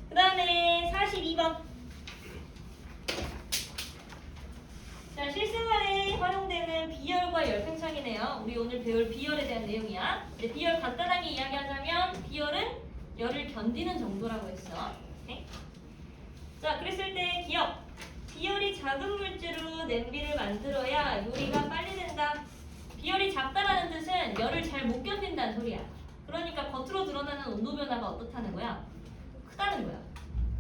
그 다음에 42번. 자, 실생활에 활용되는 비열과 열팽창이네요. 우리 오늘 배울 비열에 대한 내용이야. 이제 비열 간단하게 이야기하자면 비열은 열을 견디는 정도라고 했어. 오케이? 자, 그랬을 때 기억. 비열이 작은 물질로 냄비를 만들어야 요리가 빨리 된다. 비열이 작다라는 뜻은 열을 잘 못 견딘다는 소리야. 그러니까 겉으로 드러나는 온도 변화가 어떻다는 거야? 크다는 거야.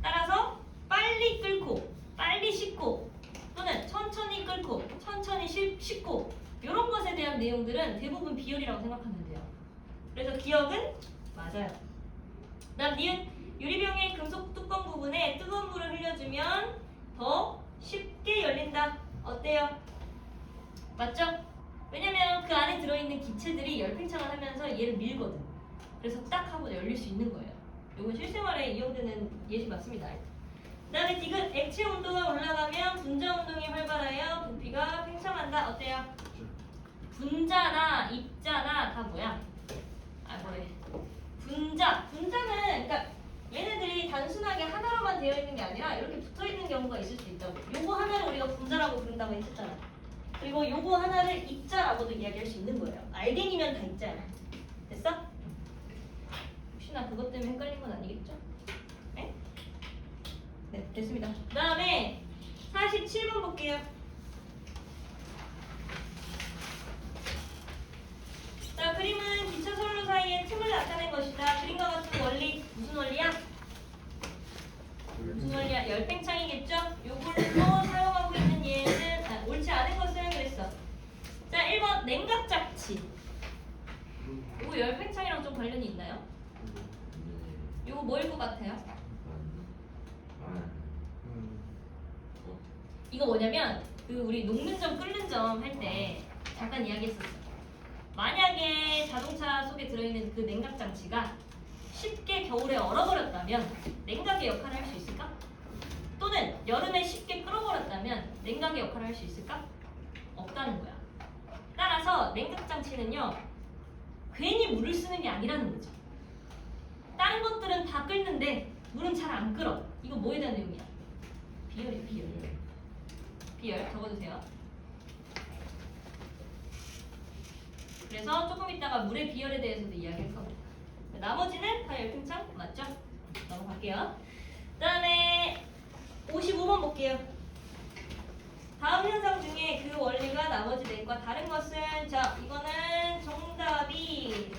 따라서 빨리 끓고 빨리 식고 또는 천천히 끓고 천천히 식고 이런 것에 대한 내용들은 대부분 비열이라고 생각하면 돼요. 그래서 기억은 맞아요. 그다음 니은 유리병의 금속 뚜껑 부분에 뜨거운 물을 흘려주면 더 쉽게 열린다. 어때요? 맞죠? 왜냐면 그 안에 들어있는 기체들이 열팽창을 하면서 얘를 밀거든. 그래서 딱 하고 열릴 수 있는 거예요. 이건 실생활에 이용되는 예시 맞습니다. 그 다음에 디귿 액체 온도가 올라가면 분자 운동이 활발하여 부피가 팽창한다. 어때요? 분자나 입자나 다 뭐야? 뭐래? 분자는 그러니까 얘네들이 단순하게 하나로만 되어 있는 게 아니라 이렇게 붙어 있는 경우가 있을 수 있다고. 요거 하나를 우리가 분자라고 부른다고 했었잖아. 그리고 요거 하나를 입자라고도 이야기할 수 있는 거예요. 알갱이면 다 입자야. 됐어? 혹시나 그것 때문에 헷갈린 건 아니겠죠? 네? 네, 됐습니다. 그 다음에 47번 볼게요. 자, 그림은 기차 선로 사이에 틈을 나타낸 것이다. 그림과 같은 원리, 무슨 원리야? 무슨 원리야? 열팽창이겠죠? 요걸로 사용하고 있는 얘는 옳지 않은 것을 그랬어. 자, 1번 냉각장치. 요거 열팽창이랑 좀 관련이 있나요? 요거 뭐일 것 같아요? 이거 뭐냐면 그 우리 녹는 점 끓는 점 할 때 잠깐 이야기했었어. 만약에 자동차 속에 들어있는 그 냉각 장치가 쉽게 겨울에 얼어버렸다면 냉각의 역할을 할 수 있을까? 또는 여름에 쉽게 끓어버렸다면 냉각의 역할을 할 수 있을까? 없다는 거야. 따라서 냉각 장치는요 괜히 물을 쓰는 게 아니라는 거죠. 다른 것들은 다 끓는데 물은 잘 안 끓어. 이거 뭐에 대한 내용이야? 비열이야, 비열. 비열 적어주세요. 그래서 조금 이따가 물의 비열에 대해서도 이야기할 겁니다. 나머지는 다 열팽창 맞죠? 넘어갈게요. 그 다음에 55번 볼게요. 다음 현상 중에 그 원리가 나머지 넷과 다른 것은 자 이거는 정답이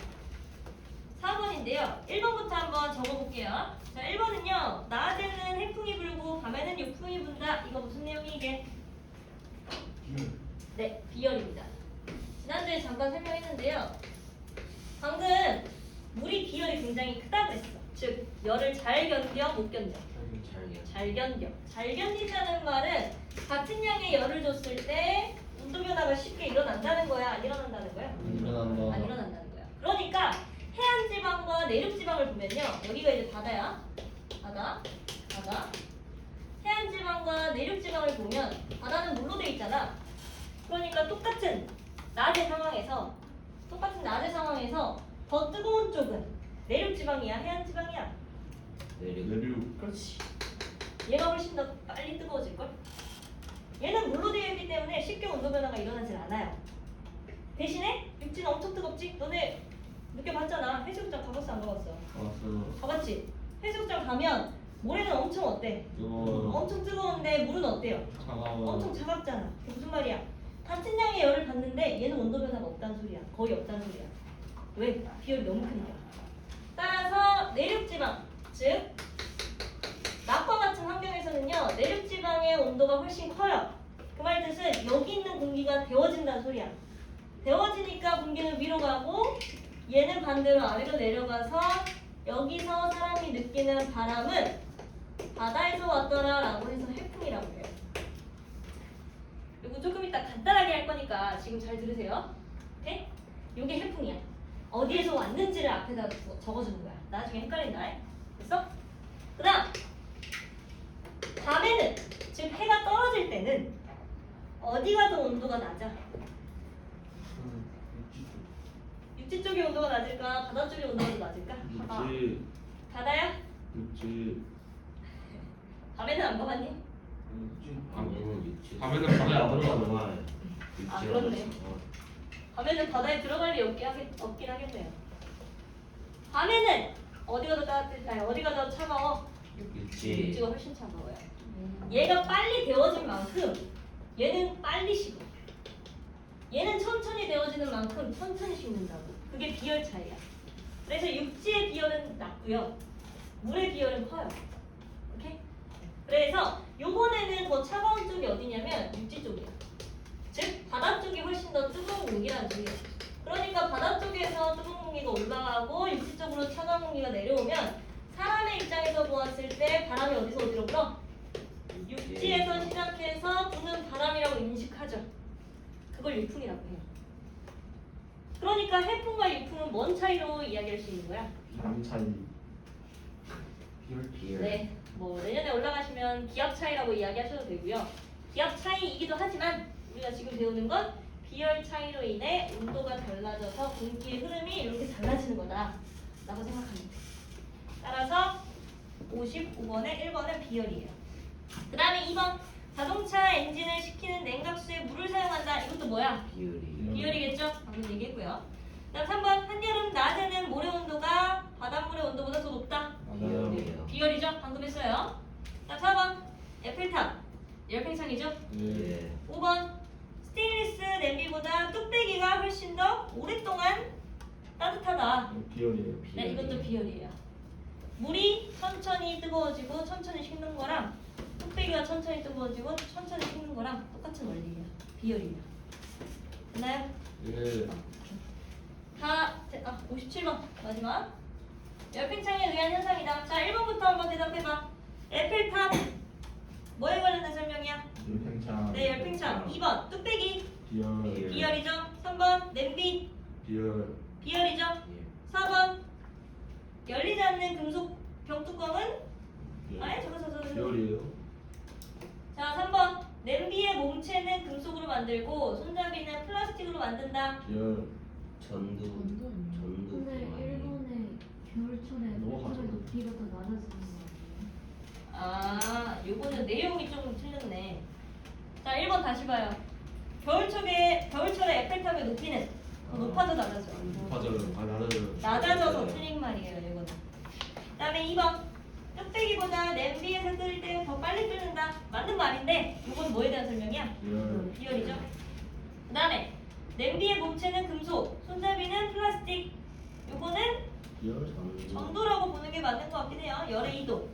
4번인데요. 1번부터 한번 적어볼게요. 자 1번은요. 낮에는 해풍이 불고 밤에는 육풍이 분다. 이거 무슨 내용이 이게? 네, 비열입니다. 지난주에 잠깐 설명했는데요. 방금 물이 비열이 굉장히 크다고 했어. 즉 열을 잘 견뎌, 못 견뎌? 잘 견뎌. 잘 견딘다는 말은 같은 양의 열을 줬을 때 온도 변화가 쉽게 일어난다는 거야? 안 일어난다는 거야? 일어난다. 안 일어난다는 거야. 그러니까 해안 지방과 내륙 지방을 보면요. 여기가 이제 바다야. 바다. 해안 지방과 내륙 지방을 보면 바다는 물로 돼 있잖아. 그러니까 똑같은 낮의 상황에서 더 뜨거운 쪽은 내륙 지방이야, 해안 지방이야? 내륙. 그렇지. 얘가 훨씬 더 빨리 뜨거워질 걸? 얘는 물로 되어 있기 때문에 쉽게 온도 변화가 일어나질 않아요. 대신에 육지는 엄청 뜨겁지? 너네 느껴봤잖아. 해수욕장 가봤어, 안 가봤어? 왔어. 가봤지? 해수욕장 가면 모래는 엄청 어때? 뜨거워. 엄청 뜨거운데 물은 어때요? 차가워. 엄청 차갑잖아. 그게 무슨 말이야? 같은 양의 열을 받는데 얘는 온도 변화가 없다는 소리야. 거의 없다는 소리야. 왜? 비열이 너무 크니까. 따라서 내륙지방, 즉 낮과 같은 환경에서는요. 내륙지방의 온도가 훨씬 커요. 그 말 뜻은 여기 있는 공기가 데워진다는 소리야. 데워지니까 공기는 위로 가고 얘는 반대로 아래로 내려가서 여기서 사람이 느끼는 바람은 바다에서 왔더라 라고 해서 해풍이라고 해요. 이거 조금 이따 간단하게 할 거니까 지금 잘 들으세요. 오케이? 이게 해풍이야. 어디에서 왔는지를 앞에다 적어주는 거야. 나중에 헷갈린다. 됐어? 그 다음 밤에는 즉 해가 떨어질 때는 어디가 더 온도가 낮아? 육지 쪽의 온도가 낮을까? 바다 쪽의 온도가 더 낮을까? 육지. 바다야? 육지. 밤에는 안 가봤니? 밤에는 육지. 밤에는 바다에 바다에 안 안 들어가잖아. 아, 그렇네. 밤에는 바다에 들어갈 일이 없긴 하겠네요. 밤에는 어디가 더 따뜻해? 어디가 더 차가워? 육지. 육지가 훨씬 차가워요. 얘가 빨리 데워진 만큼 얘는 빨리 식어. 얘는 천천히 데워지는 만큼 천천히 식는다고. 그게 비열 차이야. 그래서 육지의 비열은 낮고요. 물의 비열은 커요. 오케이? 그래서 요번에는 더 차가운 쪽이 어디냐면 육지 쪽이야. 즉 바다 쪽이 훨씬 더 뜨거운 공기라는 얘기예요. 그러니까 바다 쪽에서 뜨거운 공기가 올라가고 육지 쪽으로 차가운 공기가 내려오면 사람의 입장에서 보았을 때 바람이 어디서 어디로 불어? 육지에서 시작해서 부는 바람이라고 인식하죠. 그걸 유풍이라고 해요. 그러니까 해풍과 유풍은 뭔 차이로 이야기할 수 있는 거야? 양 차이. 비열. 네, 뭐 내년에 올라가시면 기압 차이라고 이야기하셔도 되고요. 기압 차이이기도 하지만 우리가 지금 배우는 건 비열 차이로 인해 온도가 달라져서 공기의 흐름이 이렇게 달라지는 거다라고 생각하면 돼요. 따라서 55번에 1번은 비열이에요. 그 다음에 2번 자동차 엔진을 식히는 냉각수에 물을 사용한다. 이것도 뭐야? 비열이. 비열이겠죠? 방금 얘기했고요. 다음 3번 한여름 낮에는 모래 온도가 바닷물의 온도보다 더 높다. 비열이에요. 비열이죠? 방금 했어요. 다음 4번 에펠탑 열팽창이죠? 네. 5번 스테인리스 냄비보다 뚝배기가 훨씬 더 오랫동안 따뜻하다. 비열이에요. 네, 이것도 비열이에요. 물이 천천히 뜨거워지고 천천히 식는 거랑 뚝배기가 천천히 뜨거워지고 천천히 식는 거랑 똑같은 원리예요. 비열이에요. 됐나요? 예. 57번 마지막 열팽창에 의한 현상이다. 자 1번부터 한번 대답해봐. 에펠탑 뭐에 관련된 설명이야? 열팽창. 네 열팽창. 2번 뚝배기 비열. 비열이죠. 3번 냄비 비열. 비열이죠. 4번 열리지 않는 금속 병뚜껑은 아예 저거 비열이에요. 자 3번 냄비의 몸체는 금속으로 만들고 손잡이는 플라스틱으로 만든다. 비열. 전두. 전두. 근데 일본의 겨울철에 넘어가죠. 해파리 높이가 더 낮아지는 거 아 요거는 내용이 조금 틀렸네. 자 1번 다시 봐요. 겨울철에 에펠탑의 높이는 더 높아져 낮아져. 높아져요. 아 낮아져요. 낮아져서 틀린 말이에요 이거는. 그 다음에 2번 뚝배기보다 냄비에서 끓일 때 더 빨리 끓는다. 맞는 말인데 이건 뭐에 대한 설명이야? 비열. 비열이죠. 그 다음에 냄비의 몸체는 금속, 손잡이는 플라스틱. 요거는 비열. 전도라고 보는 게 맞는 것 같긴 해요. 열의 2도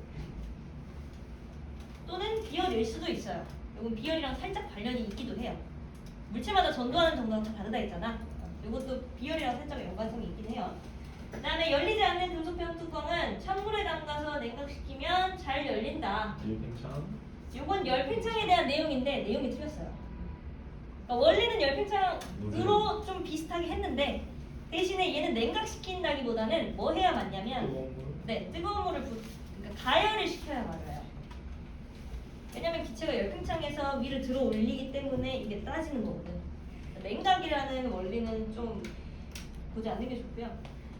또는 비열일 수도 있어요. 요건 비열이랑 살짝 관련이 있기도 해요. 물체마다 전도하는 정도가 다 다르다 했잖아. 요것도 비열이랑 살짝 연관성이 있긴 해요. 그 다음에 열리지 않는 금속병 뚜껑은 찬물에 담가서 냉각시키면 잘 열린다. 열팽창. 요건 열팽창에 대한 내용인데 내용이 틀렸어요. 그러니까 원래는 열팽창으로 좀 비슷하게 했는데 대신에 얘는 냉각시킨다기보다는 뭐 해야 맞냐면 뜨거운 물. 네 뜨거운 물을 그러니까 가열을 시켜야 맞아요. 왜냐면 기체가 열팽창에서 위를 들어 올리기 때문에 이게 따지는 거거든. 냉각이라는 원리는 좀 보지 않는 게 좋고요.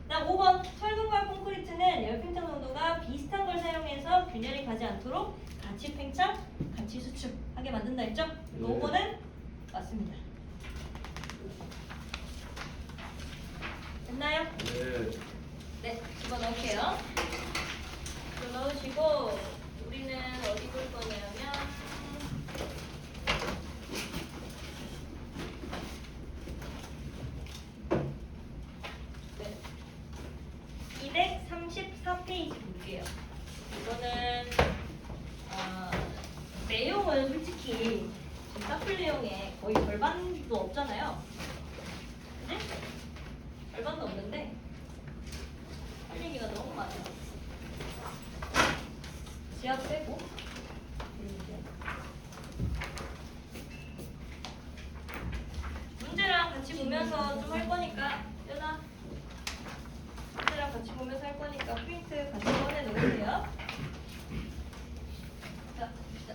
다음 5번 철근과 콘크리트는 열팽창 농도가 비슷한 걸 사용해서 균열이 가지 않도록 같이 팽창, 같이 수축하게 만든다 했죠? 네. 5번은 맞습니다. 됐나요? 네. 네, 집어넣을게요. 집어넣으시고 우리는 어디 볼 거냐면 네, 234페이지 볼게요. 이거는 내용은 솔직히 지금 사플 내용에 거의 절반도 없잖아요. 그지? 절반도 없는데 할 얘기가 너무 많아요. 지압 빼고 문제랑 같이 보면서 좀 할 거니까 연아 문제랑 같이 보면서 할 거니까 프린트 같이 꺼내 놓으세요. 자, 봅시다.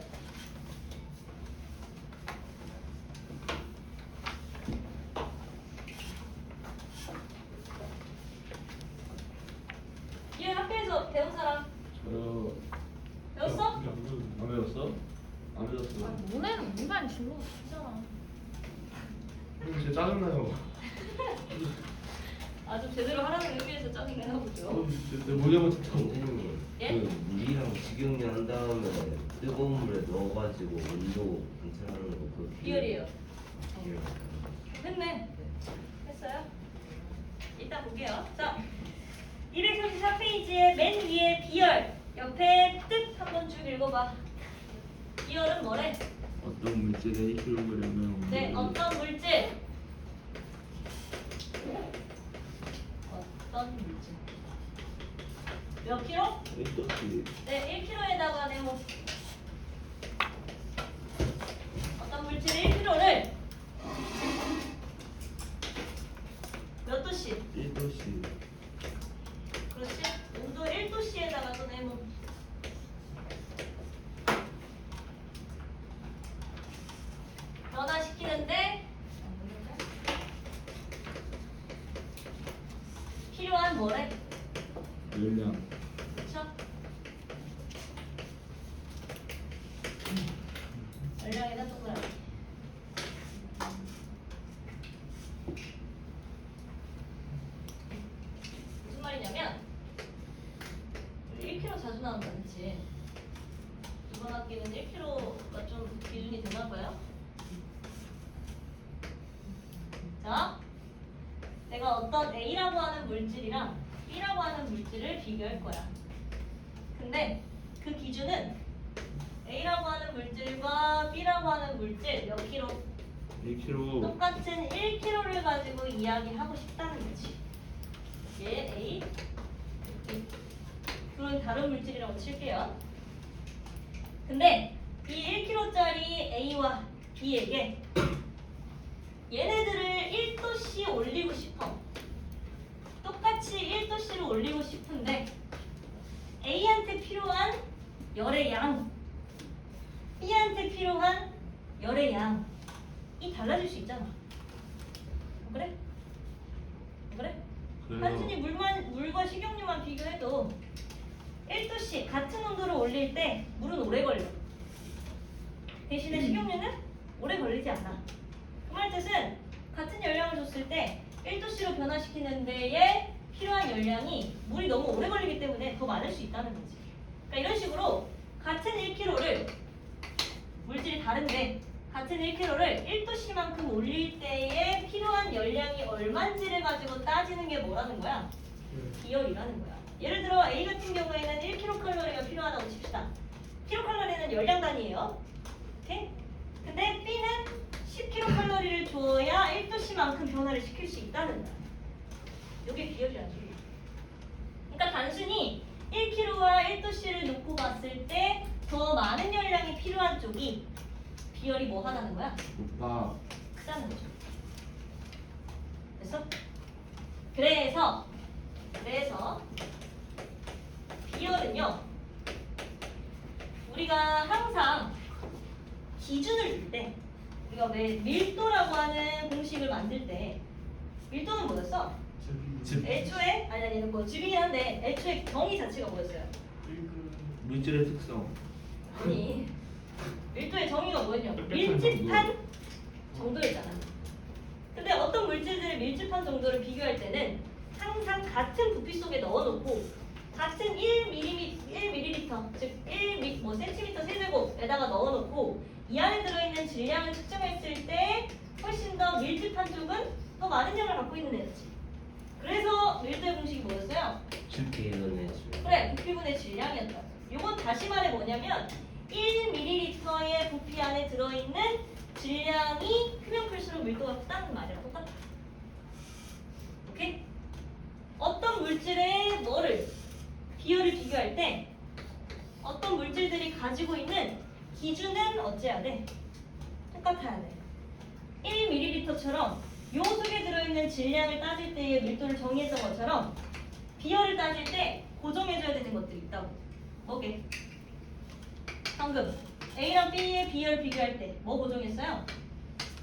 이 학교에서 배운 사람 저요. 배웠어? 안 늦었어? 안 늦었어. 너네는 인간 진로가 진짜잖아. 진짜 짜증나요. 아주 제대로 하라는 의미에서 짜증 내나 보죠. 진짜 내 머리 한번 쳤다고. 선생님 예? 그 물이랑 식용유 한 다음에 뜨거운 물에 넣어가지고 온도 관찰하는 거 그거 비열이에요. 비열. 했네. 했어요? 이따 볼게요. 자, 234페이지에 맨 위에 비열 옆에 뜻 한번 쭉 읽어봐. 비열은 뭐래? 어떤 물질의 1kg은 네, 어떤 물질? 어떤 물질? 몇 킬로? 네, 1kg에다가 네모. 어떤 물질 1kg를 몇 도씨? 1도씨. 그렇지? 온도 1도씨에다가 또 네모. 변화시키는데 필요한 뭐래? 열량. 그쵸? 열량에다 동그라미. 무슨 말이냐면 1kg 자주 나온다, 그치? 이번 학기는 1kg가 좀 기준이 되나 봐요. 자, 내가 어떤 A라고 하는 물질이랑 B라고 하는 물질을 비교할 거야. 근데 그 기준은 A라고 하는 물질과 B라고 하는 물질 몇 킬로? 1kg. 똑같은 1kg를 가지고 이야기하고 싶다는 거지. 얘 A, B. 그건 다른 물질이라고 칠게요. 근데 이 1kg짜리 A와 B에게 얘네들을 1도씨 올리고 싶어. 똑같이 1도씨를 올리고 싶은데 A한테 필요한 열의 양, B한테 필요한 열의 양이 달라질 수 있잖아. 그래? 그래? 단순히 물과 식용유만 비교해도 1도씨 같은 온도를 올릴 때 물은 오래 걸려. 대신에 식용유는 오래 걸리지 않아. 그 말 뜻은 같은 열량을 줬을 때 1도씨로 변화시키는 데에 필요한 열량이 물이 너무 오래 걸리기 때문에 더 많을 수 있다는 거지. 그러니까 이런 식으로 같은 1kg를 물질이 다른데 같은 1kg를 1도씨만큼 올릴 때에 필요한 열량이 얼마인지를 가지고 따지는 게 뭐라는 거야? 비열이라는 거야. 예를 들어 A 같은 경우에는 1kcal가 필요하다고 칩시다. kcal는 열량 단위예요. 오케이? 근데 B는 10kcal를 주어야 1도씨만큼 변화를 시킬 수 있다는 거야. 이게 비열이라는 소리야. 그러니까 단순히 1kg와 1도씨를 놓고 봤을 때 더 많은 열량이 필요한 쪽이 비열이 뭐 하다는 거야? 오빠. 크다는 거죠. 됐어? 그래서 비열은요, 우리가 항상 기준을 둘 때, 우리가 왜 밀도라고 하는 공식을 만들 때 밀도는 뭐였어? 애초에 아니 뭐 즙이긴 한데 애초에 정의 자체가 뭐였어요? 물질의 특성. 아니 밀도의 정의가 뭐였냐고 밀집한 정도였잖아. 근데 어떤 물질들의 밀집한 정도를 비교할 때는 항상 같은 부피 속에 넣어놓고 같은 1ml 즉 1cm 세제곱에다가 넣어놓고 이 안에 들어있는 질량을 측정했을 때 훨씬 더 밀집한 쪽은 더 많은 양을 갖고 있는 애였지. 그래서 밀도의 공식이 뭐였어요? 비열의 그래, 부피분의 질량이었다. 이건 다시 말해 뭐냐면 1ml의 부피 안에 들어있는 질량이 크면 클수록 밀도가 크다는 말이랑 똑같아. 오케이? 어떤 물질의 뭐를 비율을 비교할 때 어떤 물질들이 가지고 있는 기준은 어찌해야 돼? 똑같아야 돼. 1ml처럼 요 속에 들어있는 질량을 따질 때의 밀도를 정의했던 것처럼 비열을 따질 때 고정해줘야 되는 것들이 있다고. 뭐게? 방금 A랑 B의 비열 비교할 때 뭐 고정했어요?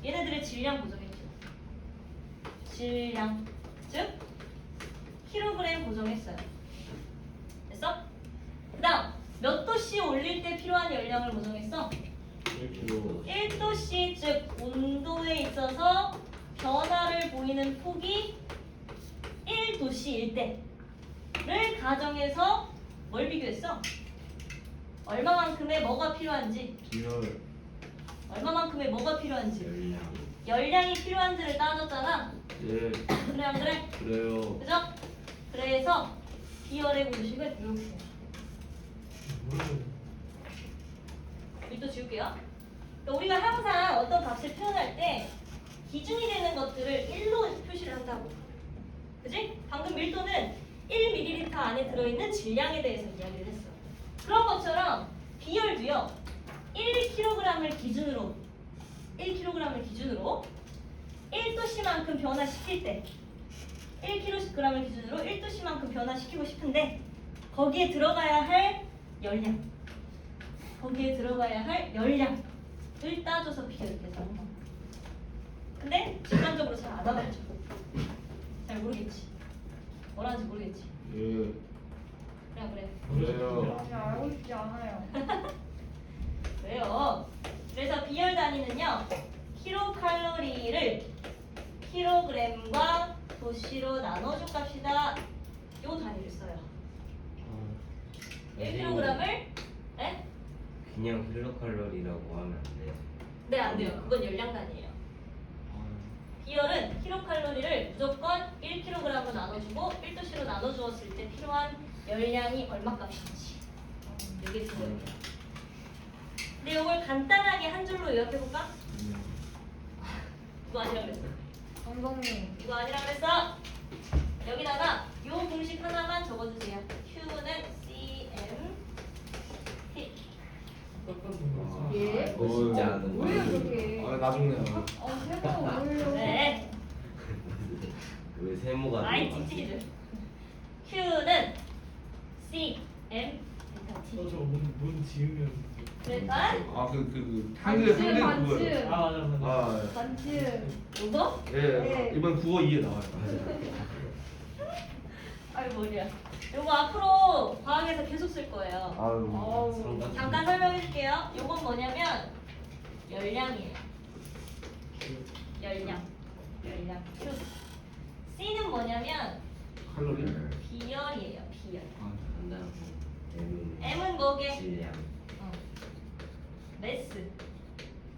얘네들의 질량 고정했죠. 질량, 즉 킬로그램 고정했어요. 됐어? 그 다음 몇 도씨 올릴 때 필요한 열량을 고정했어? 1kg. 1도씨, 즉 온도에 있어서 변화를 보이는 폭이 1도씨일 때를 가정해서 뭘 비교했어? 얼마만큼의 뭐가 필요한지, 비열. 얼마만큼의 뭐가 필요한지, 열량. 열량이 필요한지를 따졌잖아. 예. 그래 안 그래? 그래요. 그죠? 그래서 비열의 공식은 이렇게. 또 지울게요. 그러니까 우리가 항상 어떤 값을 표현할 때 기준이 되는 것들을 1로 표시를 한다고. 그지? 방금 밀도는 1ml 안에 들어있는 질량에 대해서 이야기를 했어. 그런 것처럼 비열도요. 1kg을 기준으로 1도씨만큼 변화시킬 때 1kg을 기준으로 1도씨만큼 변화시키고 싶은데 거기에 들어가야 할 열량을 따져서 비교를 해서. 근데 직관적으로 잘 안 알아봤죠. 잘 모르겠지. 뭐라는지 모르겠지. 예. 그래. 그래요. 아니 알고 싶지 않아요. 그래요. 그래서 비열 단위는요. 킬로칼로리를 킬로그램과 도시로 나눠줄 값이다. 요 단위를 써요. 1kg을 네? 그냥 킬로칼로리라고 하면 안 돼요. 네, 안 돼요. 그건 열량 단위예요. 비열은 킬로칼로리를 무조건 1kg으로 나눠주고 1도씨로 나눠주었을 때 필요한 열량이 얼마 값인지 이게 중요해요. 근데 이걸 간단하게 한 줄로 요약해볼까? 이거 아니라 그랬어. 감독님. 이거 아니라 그랬어. 여기다가 요 공식 하나만 적어주세요. Q는 CM T. 예? 그거 쉽지 않은 뭐예요 거야. 저게? 아 나중에요. 세모 뭐예요? 네. 왜 세모가 아이 들어가지? 찌찌들. Q는 CM T. 저문 지으면 그러니까 아그 반츠 한글 반츠 그거요. 맞아. 아 반츠. 요거? 예. 네. 이번 국어 2에 나와요. 아이 뭐냐. 요거 앞으로 과학에서 계속 쓸 거예요. 아유. 성각. 잠깐 설명해 줄게요. 요건 뭐냐면 열량이에요. 열량. Q. C는 뭐냐면 칼로리. 비열이에요. 비열. 아, 간다고. M은 M은 뭐게? 질량. 매스.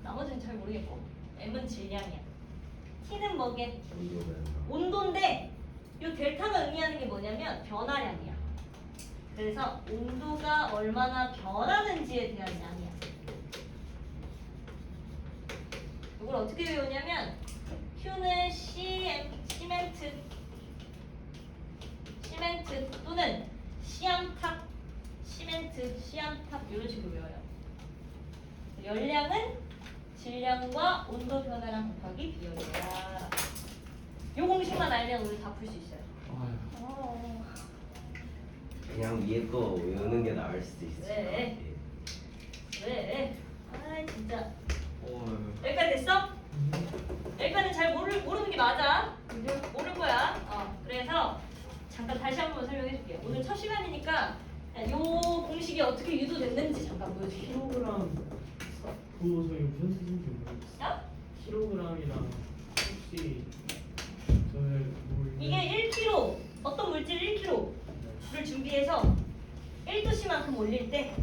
나머지는 잘 모르겠고. M은 질량이야. T는 뭐게? 온도면. 온도인데 이 델타가 의미하는 게 뭐냐면 변화량이야. 그래서 온도가 얼마나 변하는지에 대한 양이야. 이걸 어떻게 외우냐면 Q는 시멘트 또는 시암탑, 시암탑 이런 식으로 외워요. 열량은 질량과 온도 변화량 곱하기 비열이야. 요 공식만 알면 우리 다 풀 수 있어요. 아유. 그냥 위에 거 외우는 게 나을 수도 있어. 왜? 왜? 아 진짜. 어. 여기까지 됐어? 여기까지는 잘 모르는 게 맞아. 모를 거야. 그래서 잠깐 다시 한번 설명해 줄게요. 오늘 첫 시간이니까 요 공식이 어떻게 유도됐는지 잠깐 보여줄게요. 킬로그램 그거 저희 무슨 뜻인지 모르겠어요. 야? 킬로그램이랑 혹시 저는 이게 1kg, 어떤 물질 1kg를 준비해서 1도씨만큼 올릴 때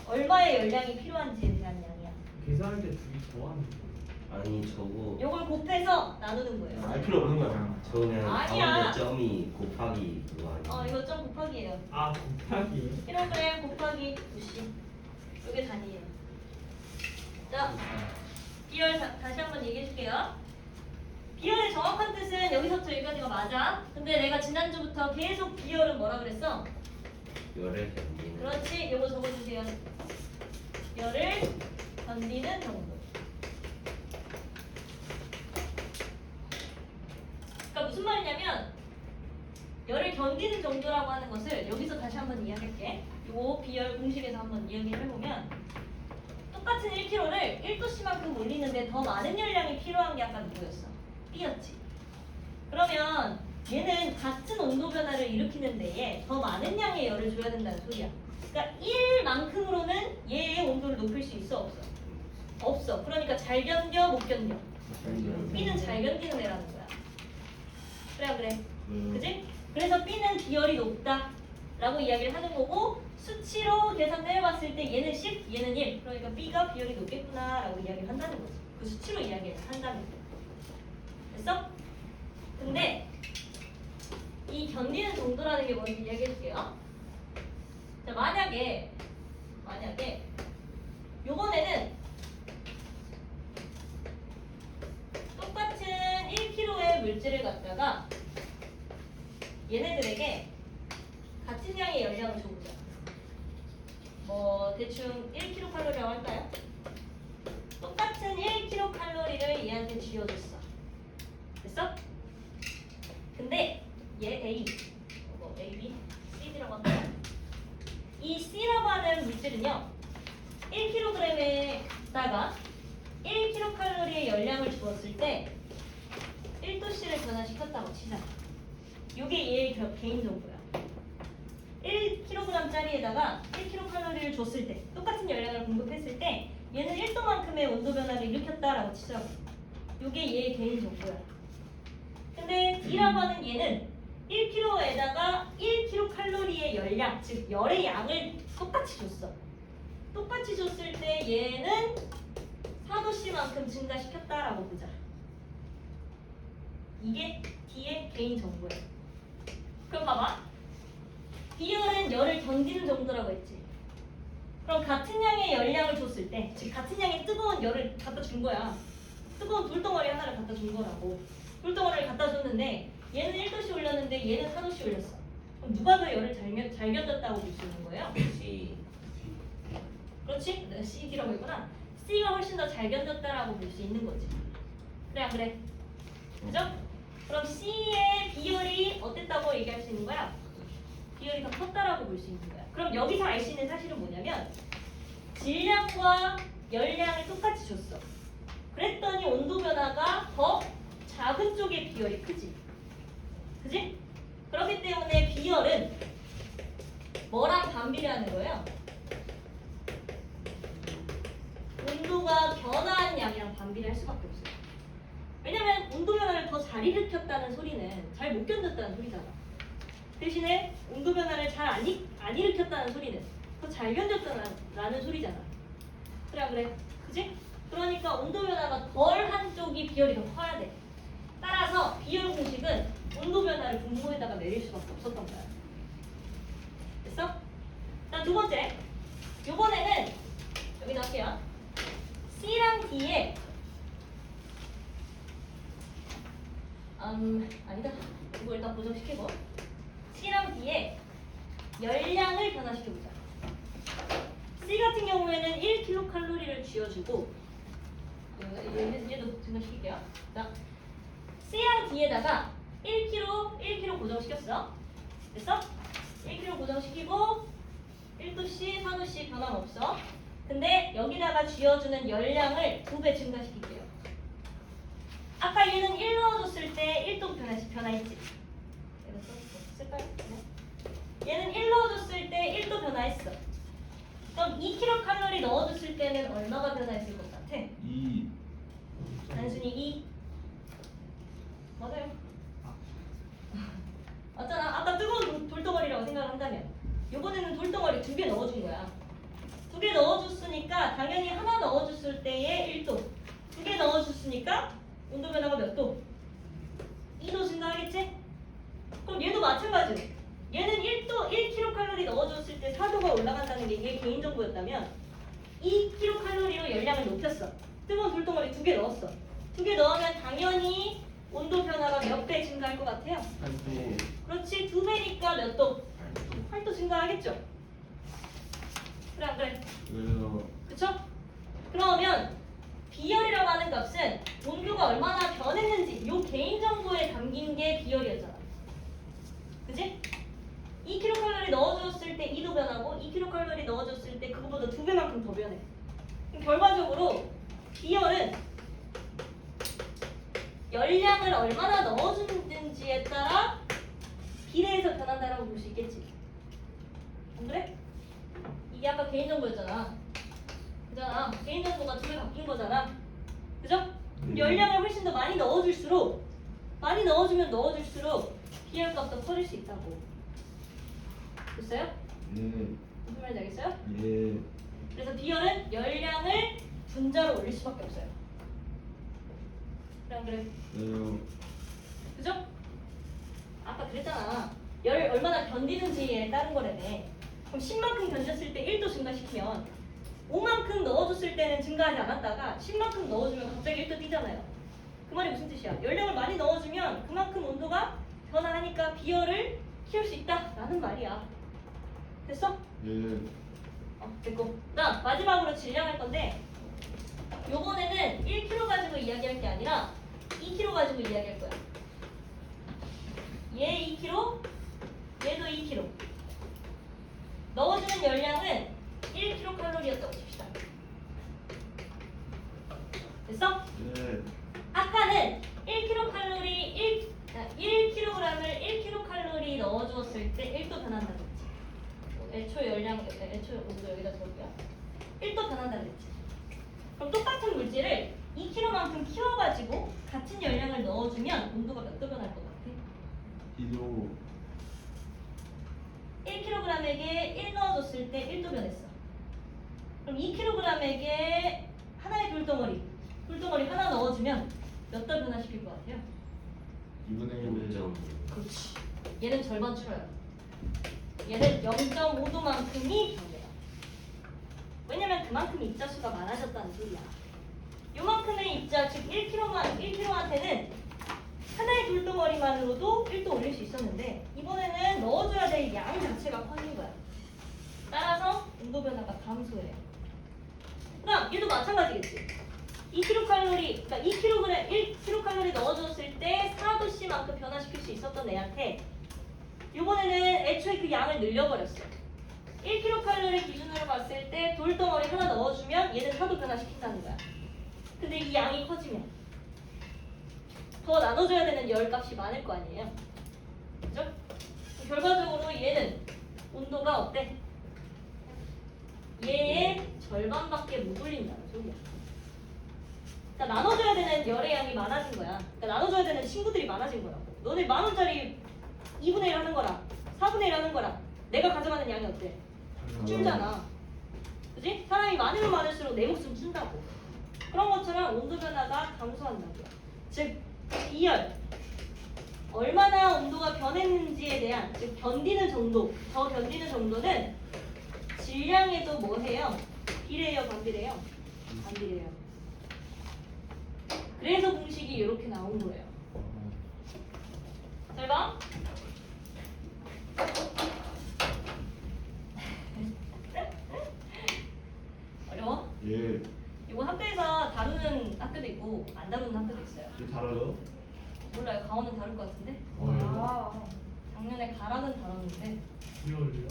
얼마의 열량이 필요한지에 대한 양이야. 계산할 때 둘이 더하는 거예요. 아니 저거 요걸 곱해서 나누는 거예요. 알 필요 없는 거야. 그냥. 저거 그냥 아니야. 가운데 점이 곱하기 그거 아니야? 이거 점 곱하기예요. 아 곱하기. 1kg 곱하기 9씨. 이게 단위예요. 자, 비열 다시 한번 얘기해 줄게요. 비열의 정확한 뜻은 여기서부터 여기까지가 맞아. 근데 내가 지난주부터 계속 비열은 뭐라 그랬어? 열을 견디는. 그렇지. 요거 적어주세요. 열을 견디는 정도. 그러니까 무슨 말이냐면 열을 견디는 정도라고 하는 것을 여기서 다시 한번 이야기할게. 요 비열 공식에서 한번 이야기를 해보면 똑같은 1kg를 1도씨만큼 올리는데 더 많은 열량이 필요한 게 아까 누구였어? B였지. 그러면 얘는 같은 온도 변화를 일으키는 데에 더 많은 양의 열을 줘야 된다는 소리야. 그러니까 1만큼으로는 얘의 온도를 높일 수 있어 없어? 없어. 그러니까 잘 견뎌 못 견뎌? B는 잘 견디는 애라는 거야. 그래 안 그래? 그지? 그래서 B는 비열이 높다 라고 이야기를 하는 거고 수치로 계산해봤을 때 얘는 10, 얘는 1 그러니까 B가 비열이 높겠구나 라고 이야기를 한다는 거지. 그 수치로 이야기를 한다는 거. 됐어? 근데 이 견디는 정도라는 게 뭔지 이야기해줄게요. 자, 만약에 요번에는 똑같은 1kg의 물질을 갖다가 얘네들에게 같은 양의 열량을 줘보자. 뭐 대충 1kcal라고 할까요? 똑같은 1kcal를 얘한테 쥐어줬어. 됐어? 근데 얘 A, 뭐 A, B, C, D라고 할까요? 이 C라고 하는 물질은요 1kg에다가 1kcal의 열량을 주었을 때 1도씨를 변화시켰다고 치자. 이게 얘의 개인 정보야. 1kg짜리에다가 1kcal를 줬을 때 똑같은 열량을 공급했을 때 얘는 1도만큼의 온도 변화를 일으켰다라고 치자고. 이게 얘의 개인 정보야. 근데 D라고 하는 얘는 1kg에다가 1kcal의 열량, 즉 열의 양을 똑같이 줬어. 똑같이 줬을 때 얘는 4도씨만큼 증가시켰다라고 보자. 이게 D의 개인 정보야. 그럼 봐봐. 비열은 열을 견디는 정도라고 했지. 그럼 같은 양의 열량을 줬을 때, 즉 같은 양의 뜨거운 열을 갖다 준 거야. 뜨거운 돌덩어리 하나를 갖다 준 거라고. 돌덩어리를 갖다 줬는데 얘는 1도씨 올렸는데 얘는 4도씨 올렸어. 그럼 누가 더 열을 잘 견뎠다고 볼 수 있는 거예요? C. 그렇지? 내가 C, D라고 했구나. C가 훨씬 더 잘 견뎠다라고 볼 수 있는 거지. 그래 안 그래? 그죠? 그럼 C의 비열이 어땠다고 얘기할 수 있는 거야? 비열이 더 컸다라고 볼 수 있는 거야. 그럼 여기서 알 수 있는 사실은 뭐냐면 질량과 열량을 똑같이 줬어. 그랬더니 온도 변화가 더 작은 쪽의 비열이 크지. 그지? 그렇기 때문에 비열은 뭐랑 반비례하는 거예요? 온도가 변화한 양이랑 반비례할 수밖에 없어요. 왜냐면 온도 변화를 더 잘 일으켰다는 소리는 잘 못 견뎠다는 소리잖아. 대신에 온도 변화를 잘 안 일으켰다는 소리는 더 잘 견뎠다는 소리잖아. 그래 안 그래? 그지? 그러니까 온도 변화가 덜한 쪽이 비열이 더 커야 돼. 따라서 비열 공식은 온도 변화를 분모에다가 내릴 수밖에 없었던 거야. 됐어? 자, 두 번째. 요번에는 여기 나올게요. C랑 D에 아니다. 이거 일단 고정시키고 C랑 D에 열량을 변화시켜보자. C 같은 경우에는 1kcal를 쥐어주고 얘도 증가시킬게요. 자, C랑 D에다가 1kg 고정시켰어. 됐어? 1kg 고정시키고 1도씨, 4도씨 변함없어. 근데 여기다가 쥐어주는 열량을 2배 증가시킬게요. 아까 얘는 1 넣어줬을 때 1도 변화했지. 얘는 쓸까요? 네. 얘는 1 넣어줬을 때 1도 변화했어. 그럼 2kcal 넣어줬을 때는 얼마가 변화했을 것 같아? 2. 단순히 2. 맞아요. 맞잖아. 아까 뜨거운 돌덩어리라고 생각을 한다면 이번에는 돌덩어리 2개 넣어준 거야. 2개 넣어줬으니까 당연히 하나 넣어줬을 때의 1도, 2개 넣어줬으니까 온도 변화가 몇 도? 2도 증가하겠지? 그럼 얘도 마찬가지로 얘는 1kcal 넣어줬을 때 4도가 올라간다는 게 얘 개인 정보였다면 2kcal로 열량을 높였어. 뜨거운 돌덩어리 2개 넣었어. 2개 넣으면 당연히 온도 변화가 몇 배 증가할 것 같아요? 8도. 그렇지. 2배니까 몇 도? 8도 증가하겠죠? 그래 안 그래? 왜요? 그쵸? 그러면 비열이라고 하는 값은 온도가 얼마나 변했는지 요 개인정보에 담긴 게 비열이었잖아. 그지? 2kcal 넣어줬을 때 2도 변하고 2kcal 넣어줬을 때 그거보다 2배만큼 더 변해. 그럼 결과적으로 비열은 열량을 얼마나 넣어주는지에 따라 비례해서 변한다라고 볼 수 있겠지. 안 그래? 이게 아까 개인정보였잖아. 그잖아. 개인정보가 두 개 바뀐 거잖아. 그죠? 그럼 열량을 훨씬 더 많이 넣어줄수록 많이 넣어주면 넣어줄수록 비열값도 커질 수 있다고. 됐어요? 예. 무슨 말인지 알겠어요? 예. 그래서 비열은 열량을 분자로 올릴 수밖에 없어요. 그래 안 그래? 네. 그죠? 아까 그랬잖아. 열 얼마나 견디는지에 따른 거라네. 그럼 10만큼 견뎠을 때 1도 증가시키면 5만큼 넣어줬을 때는 증가하지 않았다가 10만큼 넣어주면 갑자기 1도 뛰잖아요. 그 말이 무슨 뜻이야? 열량을 많이 넣어주면 그만큼 온도가 변화하니까 비열을 키울 수 있다라는 말이야. 됐어? 예. 됐고. 그다음 마지막으로 질량할 건데 요번에는 1kg 가지고 이야기할 게 아니라 2kg 가지고 이야기할 거야. 얘 2kg, 얘도 2kg. 넣어주는 열량은 1kcal였다고 칩시다. 됐어? 예. 아까는 1kcal을 1kg을 넣어주었을 때 1도 변한다고 했지. 애초 열량, 애초 온도 여기다 적을게요. 1도 변한다고 했지. 그럼 똑같은 물질을 2kg만큼 키워가지고 같은 열량을 넣어주면 온도가 몇 도 변할 것 같아? 2도. 1kg에게 1 넣어줬을 때 1도 변했어. 그럼 2kg에게 하나의 돌덩어리 하나 넣어주면 몇 도 변화시킬 것 같아요? 2분의 1. 0.5. 그렇지. 얘는 절반 줄어요. 얘는 0.5도만큼이 변해요. 왜냐면 그만큼 입자수가 많아졌다는 소리야. 요만큼의 입자, 즉 1kg한테는 하나의 돌덩어리만으로도 1도 올릴 수 있었는데 이번에는 넣어줘야 될 양 자체가 커진 거야. 따라서 온도 변화가 감소해요. 그럼 얘도 마찬가지겠지. 2kcal, 그러니까 1kcal 넣어줬을 때 4도씨만큼 변화시킬 수 있었던 애한테 이번에는 애초에 그 양을 늘려버렸어. 1kcal 기준으로 봤을 때 돌덩어리 하나 넣어주면 얘는 4도 변화시킨다는 거야. 근데 이 양이 커지면 더 나눠줘야 되는 열 값이 많을 거 아니에요. 그죠? 결과적으로 얘는 온도가 어때? 얘의 절반밖에 못 올린다는 소리야. 그러니까 나눠줘야 되는 열의 양이 많아진 거야. 그러니까 나눠줘야 되는 친구들이 많아진 거라고. 너네 10,000원짜리 2분의 1 하는 거랑 4분의 1 하는 거랑 내가 가져가는 양이 어때? 줄잖아. 그지? 사람이 많으면 많을수록 내 목숨 쓴다고. 그런 것처럼 온도 변화가 감소한다고요. 즉 비열 얼마나 온도가 변했는지에 대한 즉 견디는 정도, 더 견디는 정도는 질량에도 뭐 해요? 비례해요, 반비례해요? 반비례해요. 그래서 공식이 이렇게 나온 거예요. 잘 봐. 어려워? 예. 이거 학교에서 다루는 학교도 있고 안 다루는 학교도 있어요. 이게 달아요? 몰라요. 가오는 다룰 것 같은데. 아, 작년에 가락은 다뤘는데 비열이요?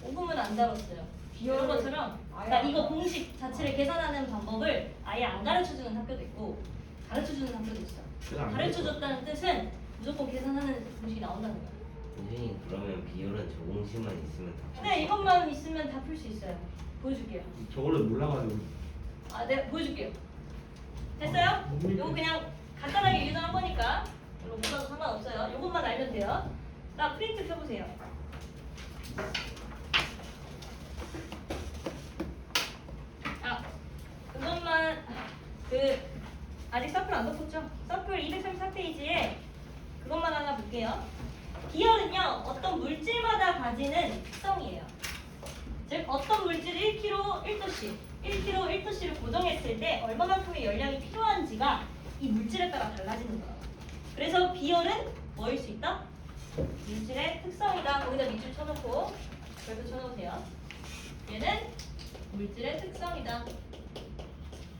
5분은 안 다뤘어요. 이런 것처럼 그러니까 이거 공식 자체를 계산하는 방법을 아예 안 가르쳐주는 학교도 있고 가르쳐주는 학교도 있어. 가르쳐줬다는 뜻은 무조건 계산하는 공식이 나온다는 거야. 선생님 그러면 비열은 저 공식만 있으면 다. 근데 이것만 있으면 다 풀 수 있어요. 보여줄게요. 저걸로 몰라가지고. 아, 내가 보여줄게요. 됐어요? 뭡니까? 요거 그냥 간단하게 유도한 거니까 이거 못 봐도 상관없어요. 요것만 알면 돼요. 나 프린트 켜보세요. 아, 그것만 아직 사플 안 덮었죠? 사플 234페이지에 그것만 하나 볼게요. 비열은요 어떤 물질마다 가지는 특성이에요. 즉 어떤 물질 1kg 1도씨 1kg 1도씨를 고정했을 때 얼마만큼의 열량이 필요한지가 이 물질에 따라 달라지는 거예요. 그래서 비열은 뭐일 수 있다? 물질의 특성이다. 거기다 밑줄 쳐놓고 별표 쳐놓으세요. 얘는 물질의 특성이다.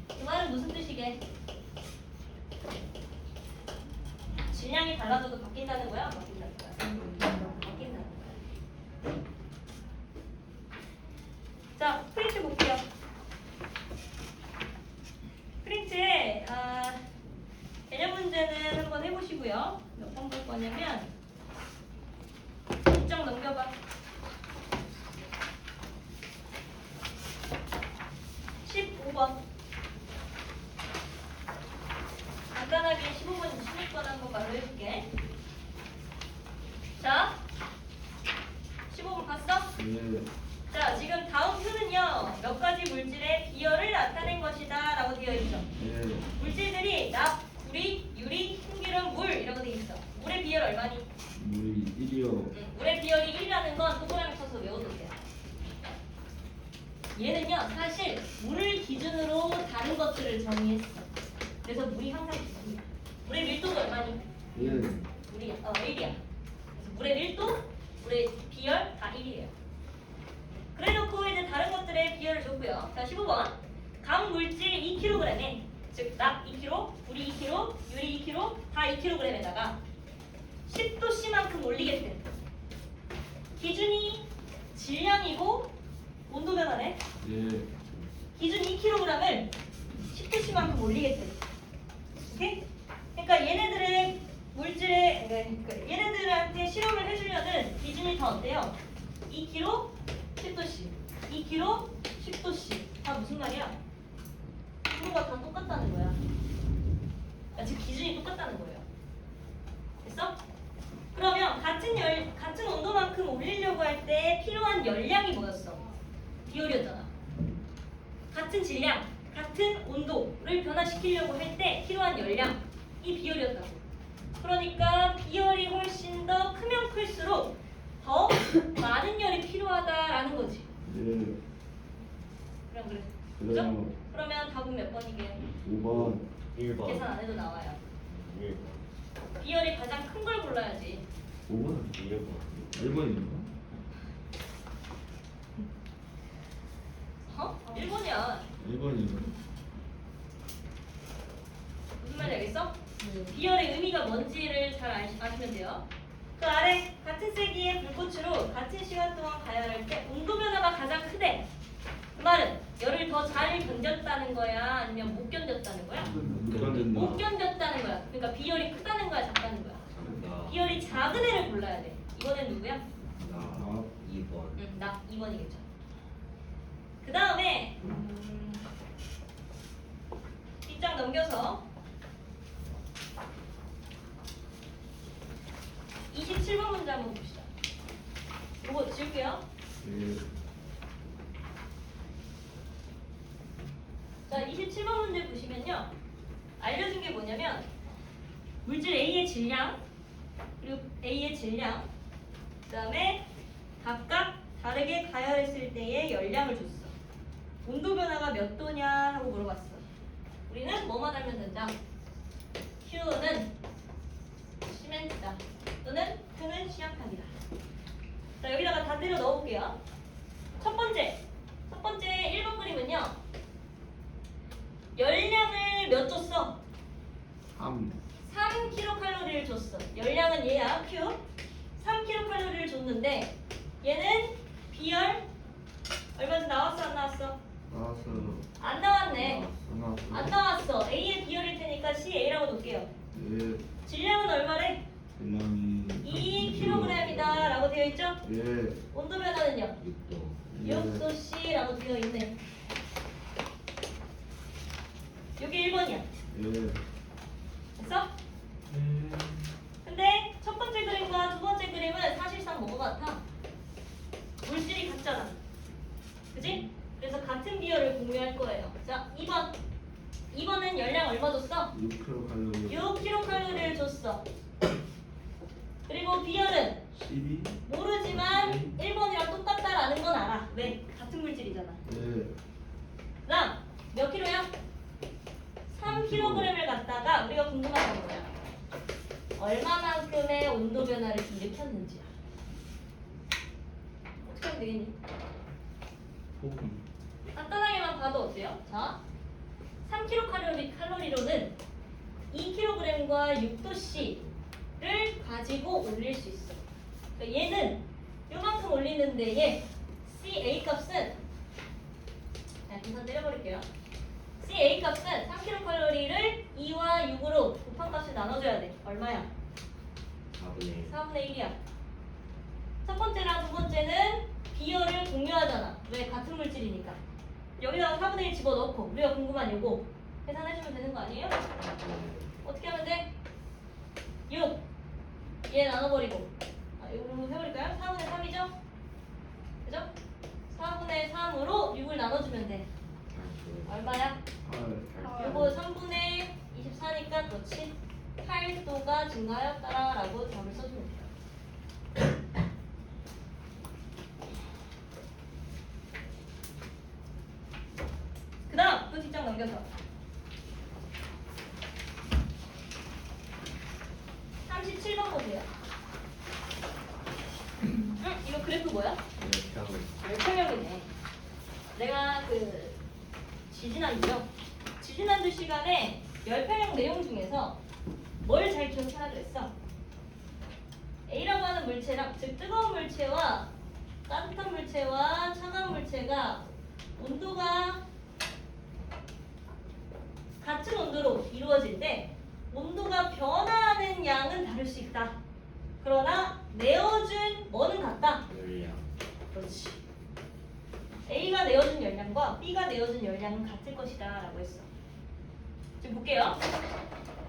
그 말은 무슨 뜻이게? 질량이 달라져도 바뀐다는 거야? 바뀐다는 거야? 바뀐다는 거야. 자, 프린트 볼게요. 프린트에 개념 문제는 한번 해보시고요. 몇 번 볼 거냐면 2장 넘겨봐. 15번. 간단하게 15번, 16번 한번 말로 해줄게. 자, 15번 봤어? 예. 자, 지금 다음 표는요. 몇 가지 물질의 비열을 나타낸 것이다 라고 되어 있죠. 예. 물질들이 납, 구리, 유리, 흰기름, 물 이라고 되어 있어. 물의 비열 얼마니? 물이 1이요. 물의 비열이 1이라는 건 동그라미 쳐서 외워두세요. 얘는요, 사실 물을 기준으로 다른 것들을 정의했어. 그래서 물이 항상 기준이야. 물의 밀도가 얼마니? 1. 물이 1이야. 그래서 물의 밀도, 물의 비열 다 1이에요. 그래놓고 이제 다른 것들의 비열을 줬고요. 자, 15번. 각 물질 2kg에 즉 납 2kg, 구리 2kg, 유리 2kg 다 2kg에다가 10도씨만큼 올리겠대. 기준이 질량이고 온도 변화네. 예. 기준 2kg을 10도씨만큼 올리겠대. 오케이? 그러니까 얘네들의 물질의 그러니까 얘네들한테 실험을 해주려는 기준이 다 어때요? 2kg 10도씨, 2kg 10도씨. 다 무슨 말이야? 서로가 다 똑같다는 거야. 그러니까 즉 기준이 똑같다는 거예요. 됐어? 그러면 같은 온도만큼 올리려고 할 때 필요한 열량이 뭐였어? 비열이었잖아. 같은 질량, 같은 온도를 변화시키려고 할 때 필요한 열량이 비열이었다고. 그러니까 비열이 훨씬 더 크면 클수록 더 많은 열이 필요하다라는 거지. 예. 그럼 그래. 그래요. 그러면 답은 몇 번이게? 5번. 1번. 계산 안 해도 나와요. 1번. 비열이 가장 큰 걸 골라야지. 5번? 1번. 1번인가? 어? 1번이야. 1번인가? 무슨 말인지 알겠어? 비열의 의미가 뭔지를 잘 아시면 돼요. 그 아래 같은 세기의 불꽃으로 같은 시간 동안 가열할 때 온도 변화가 가장 크대. 그 말은 열을 더 잘 견뎠다는 거야? 아니면 못 견뎠다는 거야? 못 견뎠다는 거야. 그러니까 비열이 크다는 거야? 작다는 거야? 나. 비열이 작은 애를 골라야 돼. 이번엔 누구야? 나. 2번. 나 2번이겠죠. 그 다음에 뒷장 넘겨서 27번 문제 한번 봅시다. 이거 지울게요. 예. 자, 27번 문제 보시면요. 알려준 게 뭐냐면 물질 A의 질량 그리고 A의 질량 그 다음에 각각 다르게 가열했을 때의 열량을 줬어. 온도 변화가 몇 도냐 하고 물어봤어. 우리는 뭐만 알면 된다. Q는 시멘트다. 또는 Q는 시한판이다. 자, 여기다가 다 때려 넣어볼게요. 첫 번째 1번 그림은요. 열량을 몇 줬어? 3kcal를 줬어. 열량은 얘야, Q. 3kcal를 줬는데 얘는 비열 얼마 전 나왔어, 안 나왔어? 나왔어요. 안 나왔네. 안 나왔어요? 안 나왔어. A의 비열일 테니까 CA라고 놓을게요. 예. 질량은 얼마래? 질량이 2kg이다 라고 되어 있죠? 예. 온도 변화는요? 6도. 6도씨라고 되어 있네. 여기 1번이야. 예. 됐어? 근데 첫 번째 그림과 두 번째 그림은 사실상 뭐가 같아? 물질이 같잖아. 그지? 그래서 같은 비열을 공유할 거예요. 자, 2번은 열량 얼마 줬어? 6kcal. 6kcal를 줬어. 그리고 비열은 12? 모르지만 1번이랑 똑같다라는 건 알아. 왜? 같은 물질이잖아. 예. 그 다음 몇 킬로야? 3kg을 갖다가 우리가 궁금한 건 뭐야? 얼마만큼의 온도 변화를 일으켰는지야. 어떻게 하면 되겠니? 곱이. 간단하게만 봐도 어때요? 자, 3kcal로는 2kg과 6도씨를 가지고 올릴 수 있어. 그러니까 얘는 요만큼 올리는데 얘 CA 값은 자, 계산 때려버릴게요. CA 값은 3kcal를 2와 6으로 곱한 값을 나눠줘야 돼. 얼마야? 4분의 4분의 1이야. 첫 번째랑 두 번째는 비열을 공유하잖아. 왜? 같은 물질이니까. 여기다가 4분의 1 집어넣고 우리가 궁금한 요거 계산해주면 되는 거 아니에요? 어떻게 하면 돼? 6 얘 나눠버리고 이거 해버릴까요? 4분의 3이죠? 그죠? 4분의 3으로 6을 나눠주면 돼. 얼마야? 8. 요거 3분의 24니까 그렇지 8도가 증가하였다라고 답을 써주면 돼요. 그 다음 또 뒷장 넘겨서 37번 보세요. 이거 그래프 뭐야? 열평형이네. 내가 그 지지난주 시간에 열평형 내용 중에서 뭘 잘 기억하라 그랬어? A라고 하는 물체랑 즉 뜨거운 물체와 따뜻한 물체와 차가운 물체가 온도가 같은 온도로 이루어질 때 온도가 변화하는 양은 다를 수 있다. 그러나 내어준 뭐는 같다. 열량. 그렇지. A가 내어준 열량과 B가 내어준 열량은 같을 것이다 라고 했어. 지금 볼게요.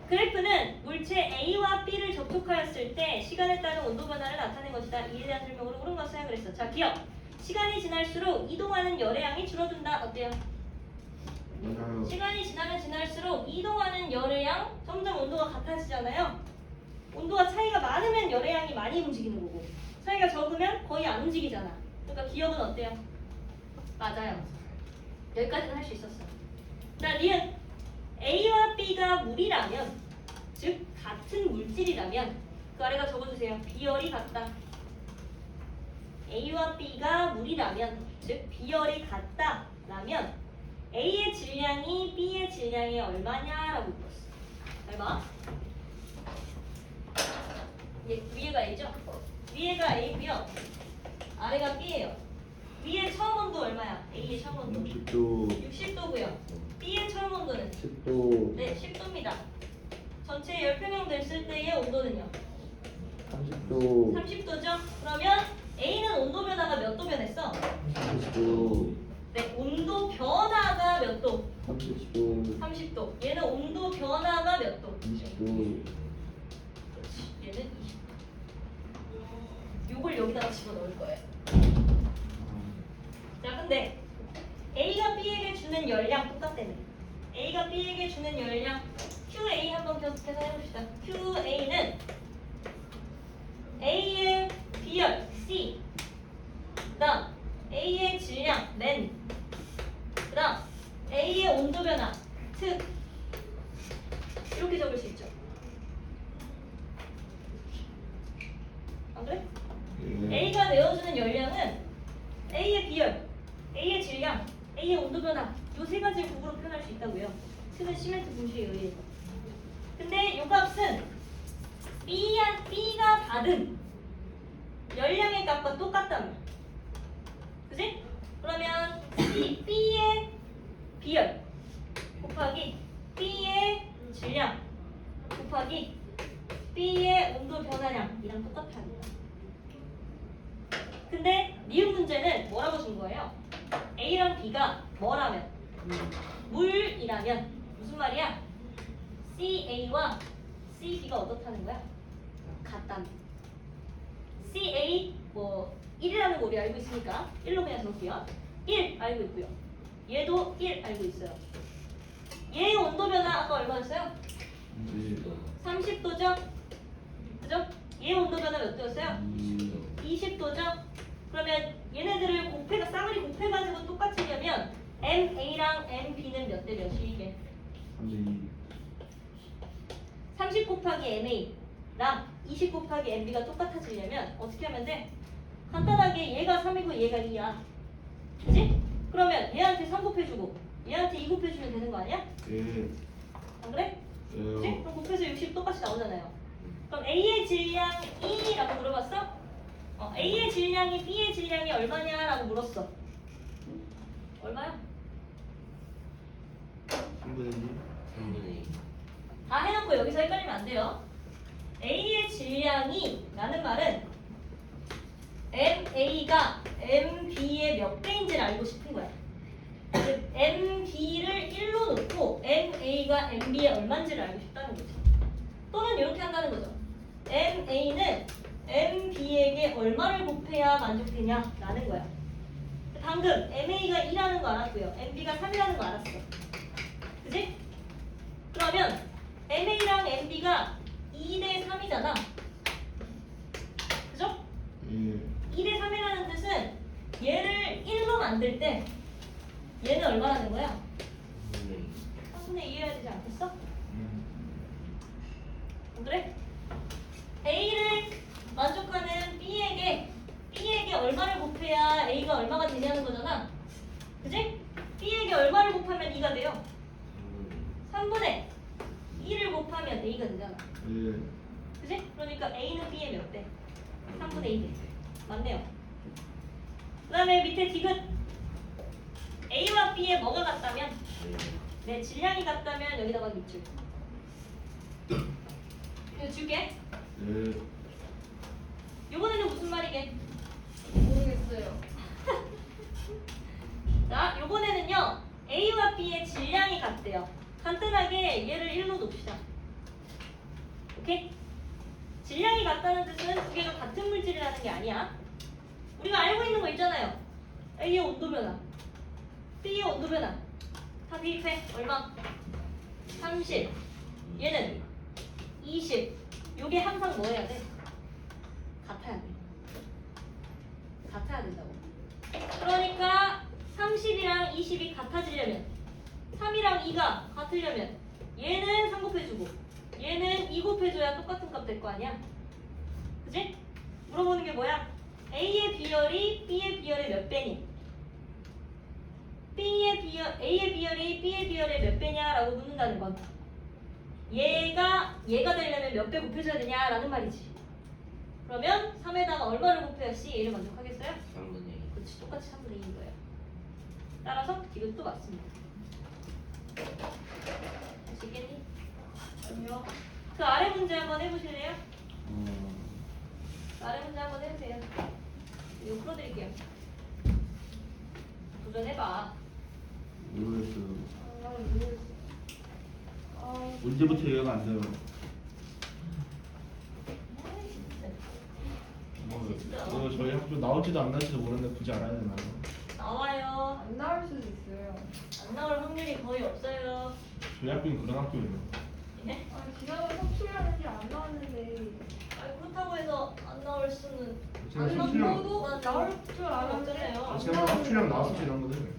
그래프는 물체 A와 B를 접촉하였을 때 시간에 따른 온도 변화를 나타낸 것이다. 이에 대한 설명으로 옳은 것을 사용을 했어. 자, 기억. 시간이 지날수록 이동하는 열의 양이 줄어든다. 어때요? 뭔가요? 시간이 지나면 지날수록 이동하는 열의 양 점점 온도가 같아지잖아요. 온도가 차이가 많으면 열의 양이 많이 움직이는 거고 차이가 적으면 거의 안 움직이잖아. 그러니까 기억은 어때요? 맞아요. 여기까지는 할 수 있었어. 자, 니은 A와 B가 물이라면 즉 같은 물질이라면 그 아래가 적어주세요. 비열이 같다. A와 B가 물이라면 즉 비열이 같다라면 A의 질량이 B의 질량이 얼마냐라고 물었어. 얼마? 위에가 A죠? 위에가 A고요. 아래가 B예요. 위에 처음 온도 얼마야? A의 처음 온도 60도. 60도고요. B의 처음 온도는 10도. 네 10도입니다. 전체 열평형 됐을 때의 온도는요? 30도. 30도죠? 그러면 A는 온도 변화가 몇 도 변했어? 30도. 네, 온도 변화가 몇 도? 30도. 30도. 얘는 온도 변화가 몇 도? 20도. 그렇지. 얘는 20도. 요걸 여기다가 집어넣을 거예요. 자, 근데 A가 B에게 주는 열량 똑같다며. A가 B에게 주는 열량 QA 한번 계속해서 해봅시다. QA는 A의 비열 C, 그다음 A의 질량 맨, 그다음 A의 온도 변화 특 이렇게 적을 수 있죠. 안 그래? 네. A가 내어주는 열량은 A의 비열, A의 질량, A의 온도 변화 요 세 가지 구구로 표현할 수 있다고요. 특은 시멘트 분수에 의해서. 근데 요 값은 B가 받은 열량의 값과 똑같다며. 그지? 그러면 B의 비열 곱하기 B의 질량 곱하기 B의 온도 변화량이랑 똑같아요. 근데 미음 문제는 뭐라고 준 거예요? A랑 B가 뭐라면? 물이라면 무슨 말이야? CA와 CB가 어떻다는 거야? 같다는. CA 뭐 1이라는 거 우리 알고 있으니까 1로 그냥 적을게요. 1 알고 있고요. 얘도 1 알고 있어요. 얘의 온도 변화 아까 얼마였어요? 30도죠? 그죠? 얘의 온도 변화 몇 도였어요? 20도죠? 그러면 얘네들을 쌍으리 곱해가지고 똑같으려면 MA랑 MB는 몇 대 몇이게? 30 곱하기 MA랑 20 곱하기 MB가 똑같아지려면 어떻게 하면 돼? 간단하게 얘가 3이고 얘가 2야. 그치? 그러면 얘한테 3 곱해주고 얘한테 2 곱해주면 되는 거 아니야? 예. 안 그래? 그치? 예. 그럼 곱해서 60 똑같이 나오잖아요. 그럼 A의 질량이 2라고 물어봤어? A의 질량이 B의 질량이 얼마냐라고 물었어. 얼마야? 3분의 1. 3분의 2. 다 해놓고 여기서 헷갈리면 안 돼요. A의 질량이 라는 말은 MA가 MB의 몇 배인지를 알고 싶은 거야. 즉 MB를 1로 놓고 MA가 MB의 얼마인지를 알고 싶다는 거죠. 또는 이렇게 한다는 거죠. MA는 MB에게 얼마를 곱해야 만족되냐? 라는 거야. 방금 MA가 2라는 거 알았고요. MB가 3이라는 거 알았어. 그지? 그러면 MA랑 MB가 2대 3이잖아. 그죠? 예. 2대 3이라는 뜻은 얘를 1로 만들 때 얘는 얼마라는 거야? 3분의 2 해야 되지 않겠어? 안 그래? A를 만족하는 B에게 얼마를 곱해야 A가 얼마가 되냐는 거잖아. 그지? B에게 얼마를 곱하면 2가 돼요? 3분의 2를 곱하면 A가 되잖아. 예. 그지? 그러니까 A는 B의 몇 배? 3분의 2배. 맞네요. 그 다음에 밑에 디귿. A와 B에 뭐가 같다면? 네, 질량이 같다면 여기다가 밑줄. 이거 줄게. 예. 요번에는 무슨 말이게? 모르겠어요. 자, 요번에는요. A와 B의 질량이 같대요. 간단하게 얘를 1로 놓읍시다. 오케이? 질량이 같다는 뜻은 두 개가 같은 물질이라는 게 아니야. 우리가 알고 있는 거 있잖아요. A의 온도 변화, B의 온도 변화. 다 대입해. 얼마? 30. 얘는 20. 요게 항상 뭐 해야 돼? 같아야 돼. 같아야 된다고. 그러니까 30이랑 20이 같아지려면 3이랑 2가 같으려면 얘는 3 곱해주고 얘는 2 곱해줘야 똑같은 값 될 거 아니야? 그지? 물어보는 게 뭐야? A의 비열이 B의 비열의 몇 배니? A의 비열이 B의 비열의 몇 배냐라고 묻는다는 건 얘가 되려면 몇 배 곱해줘야 되냐라는 말이지. 그러면 3에다가 얼마를 곱해야지 얘를 만족하겠어요? 3분의 2. 그렇지, 똑같이 3분의 2인 거예요. 따라서 이것도 맞습니다. 할 수 있겠니? 아니요. 그 아래 문제 한번 해보실래요? 그 아래 문제 한번 해보세요. 이거 풀어드릴게요. 도전해봐. 모르겠어요. 아, 모르겠어요. 아, 언제부터 이해가 안 돼요? 저희 학교 나올지도 안 나올지도 모르는데 굳이 알아야 되나요? 나와요. 안 나올 수도 있어요. 안 나올 확률이 거의 없어요. 저희 학교는 그런 학교예요. 네? 아, 지난번 석출하는지 안 나왔는데. 아니, 그렇다고 해서 안 나올 수는 제가 안 석출형 나와도 나올 줄 알았는데. 없잖아요. 안 지난번 나왔는데. 학출형 나왔었지 이런 거들.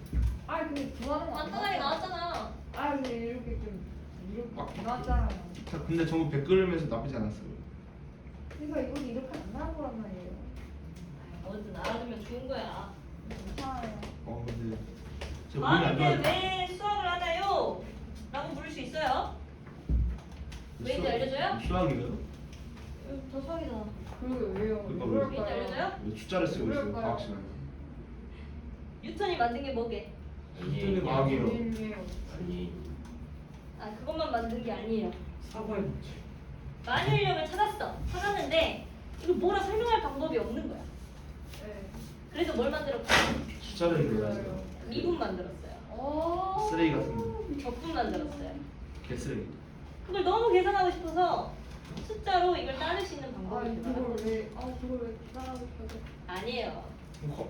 아, 근데 좋아하는 거안 간단하게 나왔잖아. 아, 근데 이렇게 좀 아, 이렇게 나왔잖아요. 자, 근데 전부 100g에서 나쁘지 않았어요. 그러니까 이건 이렇게 안 나온 거란 말이에요. 뭐든 알아두면 좋은 거야. 괜찮아요. 근데 제가 몸이 안 과학인데 좋아요. 왜 수학을 하나요? 라고 물을 수 있어요. 왜인지 알려줘요? 수학이에요? 더 수학이잖아. 그러게 왜요? 그러니까 왜 왜? 왜인지 알려줘요? 왜 숫자를 쓰고 있어요 그럴까요? 과학 시간에? 뉴턴이 만든 게 뭐게? 뉴턴이 과학이에요. 왜요? 아니. 아, 그것만 만든 게 아니에요. 사과의 문제. 만유인력을 찾았는데 이거 뭐라 설명할 방법이 없는 거야. 네. 그래서 뭘 만들었고? 숫자를 읽어야죠. 미분 만들었어요. 오. 쓰레기 같은 거. 적분 만들었어요. 개쓰레기. 그걸 너무 계산하고 싶어서 숫자로 이걸 따를 수 있는 아, 방법이 그걸 있어요. 왜? 아, 그걸 왜 기다리고 싶어서? 아니에요.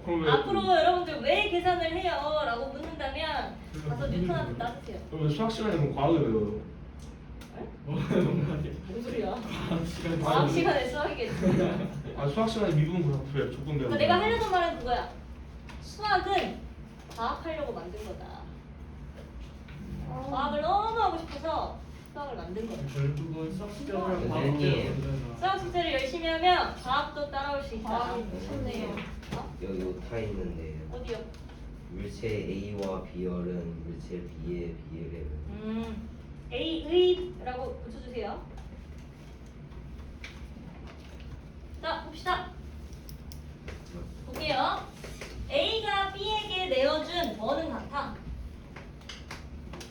그럼 왜? 앞으로 여러분들 왜 계산을 해요? 라고 묻는다면 가서 뉴턴한테 따주세요. 그럼 왜 수학 시간에 그럼 과학을 외워요? 뭔 소리야? 시간 과학 시간에 수학이겠지. 아 수학 시간에 미분 구해요. 조건 배워. 그러니까 내가 하려던 말은 그거야. 수학은 과학하려고 만든 거다. 과학을 너무 하고 싶어서 수학을 만든 거다. 결국은 수학 숙제를 선생님. 과학제로 수학 숙제를 열심히 하면 과학도 따라올 수 있다. 과학이 무섭네요. 어? 여기 오타 있는데 어디요? 물체 A와 B열은 물체 B의 비례를 A의라고 붙여주세요. 자, 봅시다. 볼게요. A가 B에게 내어준 뭐는 같아?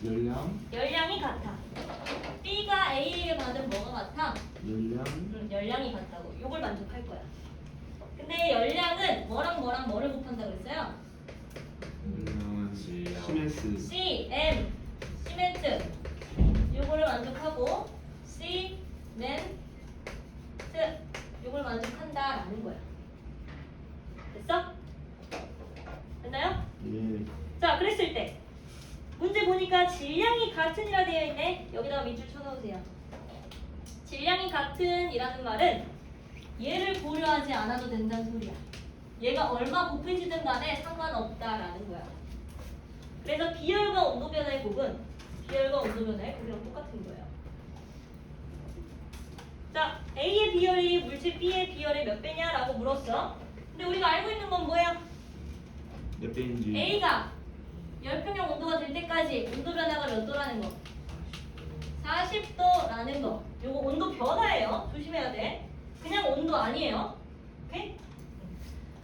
열량, 열량이 같아. B가 A에게 받은 뭐가 같아? 열량, 열량이 같다고. 요걸 만족할 거야. 근데 열량은 뭐랑 뭐를 곱한다고 그랬어요? 열량은 시멘스. CM 시멘트 요거를 만족하고 시멘트 요걸 만족한다라는 거야. 됐어? 됐나요? 예. 자, 그랬을 때 문제 보니까 질량이 같은이라 되어 있네. 여기다가 밑줄 쳐놓으세요. 질량이 같은이라는 말은 얘를 고려하지 않아도 된다는 소리야. 얘가 얼마 곱해지든 간에 상관없다라는 거야. 그래서 비열과 온도 변화의 곱은 비열과 온도 변화의 곱이랑 똑같은 거예요. 자, A의 비열이 물질 B의 비열의 몇 배냐라고 물었어. 근데 우리가 알고 있는 건 뭐야? 몇 배인지. A가 열평형 온도가 될 때까지 온도 변화가 몇 도라는 거? 40도라는 거. 요거 온도 변화예요. 조심해야 돼. 그냥 온도 아니에요. 오케이?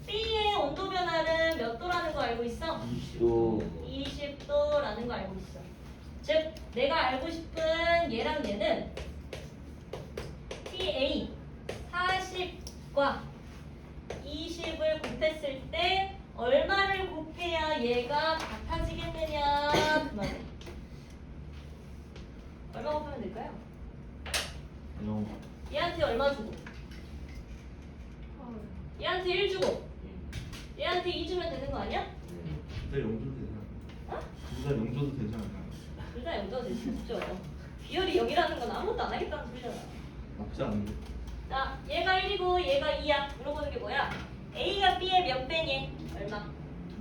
B의 온도 변화는 몇 도라는 거 알고 있어? 20도 20도라는 거 알고 있어. 즉, 내가 알고 싶은 얘랑 얘는 TA 40과 20을 곱했을 때 얼마를 곱해야 얘가 같아지겠느냐 그 말이야. 얼마 곱하면 될까요? 영. 얘한테 얼마 주고 얘한테 1 주고 얘한테 2 주면 되는 거 아니야? 둘다 영조도 되지 않나? 둘다 영조도 되지 않나? 둘 다 영도가 될 수 있죠. 비열이 0이라는 건 아무것도 안 하겠다는 소리잖아. 나쁘지 않은데. 자, 얘가 1이고 얘가 2야. 물어보는 게 뭐야? A가 B의 몇 배니? 얼마?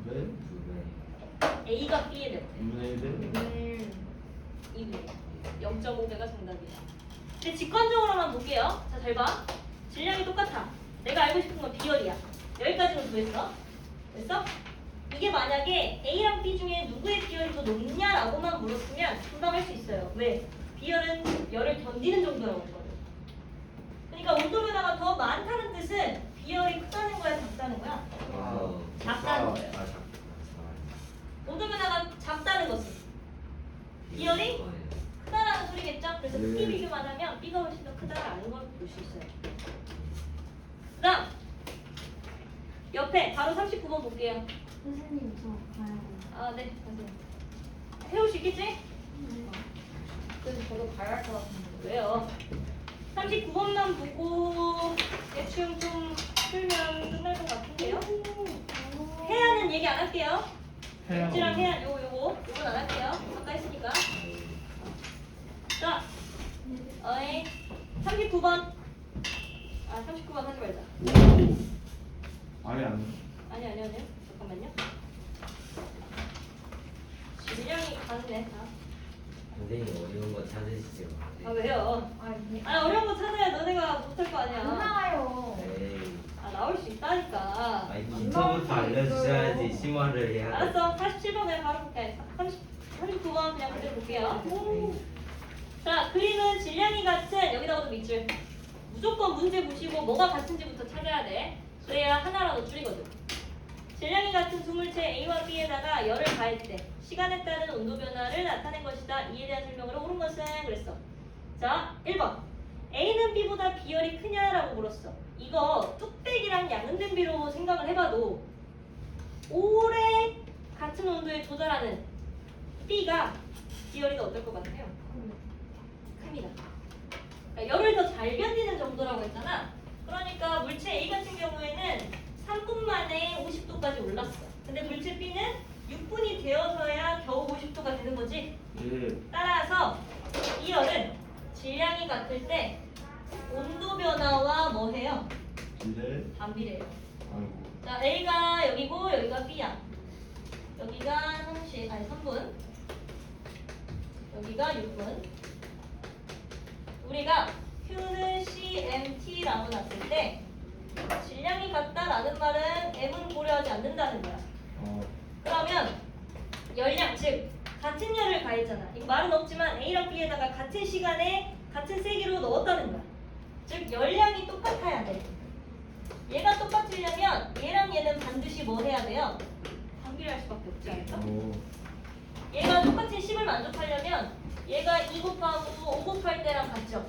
2배? 2배 A가 B의 몇 배? 2분의 1배? 2배. 0.5배가 정답이야. 근데 직관적으로만 볼게요. 자, 잘 봐. 질량이 똑같아. 내가 알고 싶은 건 비열이야. 여기까지는 구했어. 됐어? 이게 만약에 A랑 B 중에 누구의 비열이 더 높냐라고만 물었으면 금방 할 수 있어요. 왜? 비열은 열을 견디는 정도라고 했거든. 그러니까 온도 변화가 더 많다는 뜻은 비열이 크다는 거야, 작다는 거야? 작다는 거예요. 온도 변화가 작다는 것은 비열이 크다라는 소리겠죠? 그래서 네. 크기 비교만 하면 B가 훨씬 더 크다라는 걸 볼 수 있어요. 그 다음 옆에 바로 39번 볼게요. 선생님 저 가요. 아, 네. 가세요. 해올 수 있겠지? 네. 그래서 저도 가야 할 것 같은데. 왜요? 39번만 보고 대충 좀 풀면 끝날 것 같은데요? 해야는 얘기 안 할게요. 엣지랑 해야 요건 안 할게요. 아까 했으니까. 자, 39번. 아, 39번 하지 말자. 아예 안 돼. 아니. 잠깐만요. 질량이 가네. 선생님 어려운 거 찾으시죠. 아, 왜요? 아, 어려운 거 찾아야 너네가 못할 거 안 아니야. 나와요. 에이 아, 나올 수 있다니까. 아니 기초부터 알려주셔야지 심화를 해야 돼. 알았어. 47번 그냥 바로 볼게. 39번 그냥 그대로 볼게요. 자, 그림은 질량이 같은 여기다가도 밑줄. 무조건 문제 보시고 뭐가 같은지부터 찾아야 돼. 그래야 하나라도 줄이거든. 질량이 같은 두 물체 A와 B에다가 열을 가할 때 시간에 따른 온도 변화를 나타낸 것이다. 이에 대한 설명으로 옳은 것은 그랬어. 자, 1번. A는 B보다 비열이 크냐라고 물었어. 이거 뚝배기랑 양은냄비로 생각을 해봐도 오래 같은 온도에 조절하는 B가 비열이 더 어떨 것 같아요? 큽니다. 그러니까 열을 더 잘 견디는 정도라고 했잖아. 그러니까 물체 A 같은 경우에는 3분 만에 50도까지 올랐어. 근데 물체 B는 6분이 되어서야 겨우 50도가 되는 거지. 예. 따라서 이 열은 질량이 같을 때 온도 변화와 뭐 해요? 비례. 반비례해요. 아이고. 자, A가 여기고 여기가 B야. 여기가 3분. 여기가 6분. 우리가 Q는 CMT라고 놨을 때 질량이 같다라는 말은 M은 고려하지 않는다는 거야. 그러면 열량, 즉 같은 열을 가했잖아. 이거 말은 없지만 A랑 B에다가 같은 시간에 같은 세기로 넣었다는 거야. 즉 열량이 똑같아야 돼. 얘가 똑같으려면 얘랑 얘는 반드시 뭐 해야 돼요? 반비례할 수밖에 없지 않을까? 얘가 똑같은 10을 만족하려면 얘가 2 곱하고 5 곱할 때랑 같죠?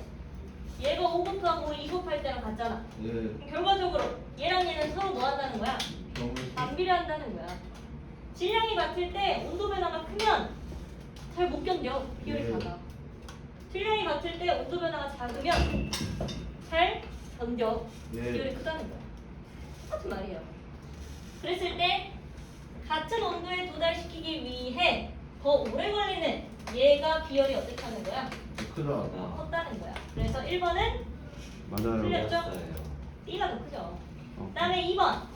얘가 5 곱하고 2 곱할 때랑 같잖아. 예. 그럼 결과적으로 얘랑 얘는 서로 뭐 한다는 거야? 경을. 반비례한다는 거야. 질량이 같을 때 온도 변화가 크면 잘 못 견뎌. 비열이 네. 작아. 질량이 같을 때 온도 변화가 작으면 잘 견뎌. 네. 비열이 크다는 거야. 똑같은 말이에요. 그랬을 때 같은 온도에 도달시키기 위해 더 오래 걸리는 얘가 비열이 어떻게 하는 거야? 크다. 아, 컸다는 거야. 그래서 1번은 맞아요. 틀렸죠? 틀렸어요. B가 더 크죠. 어. 그다음에 2번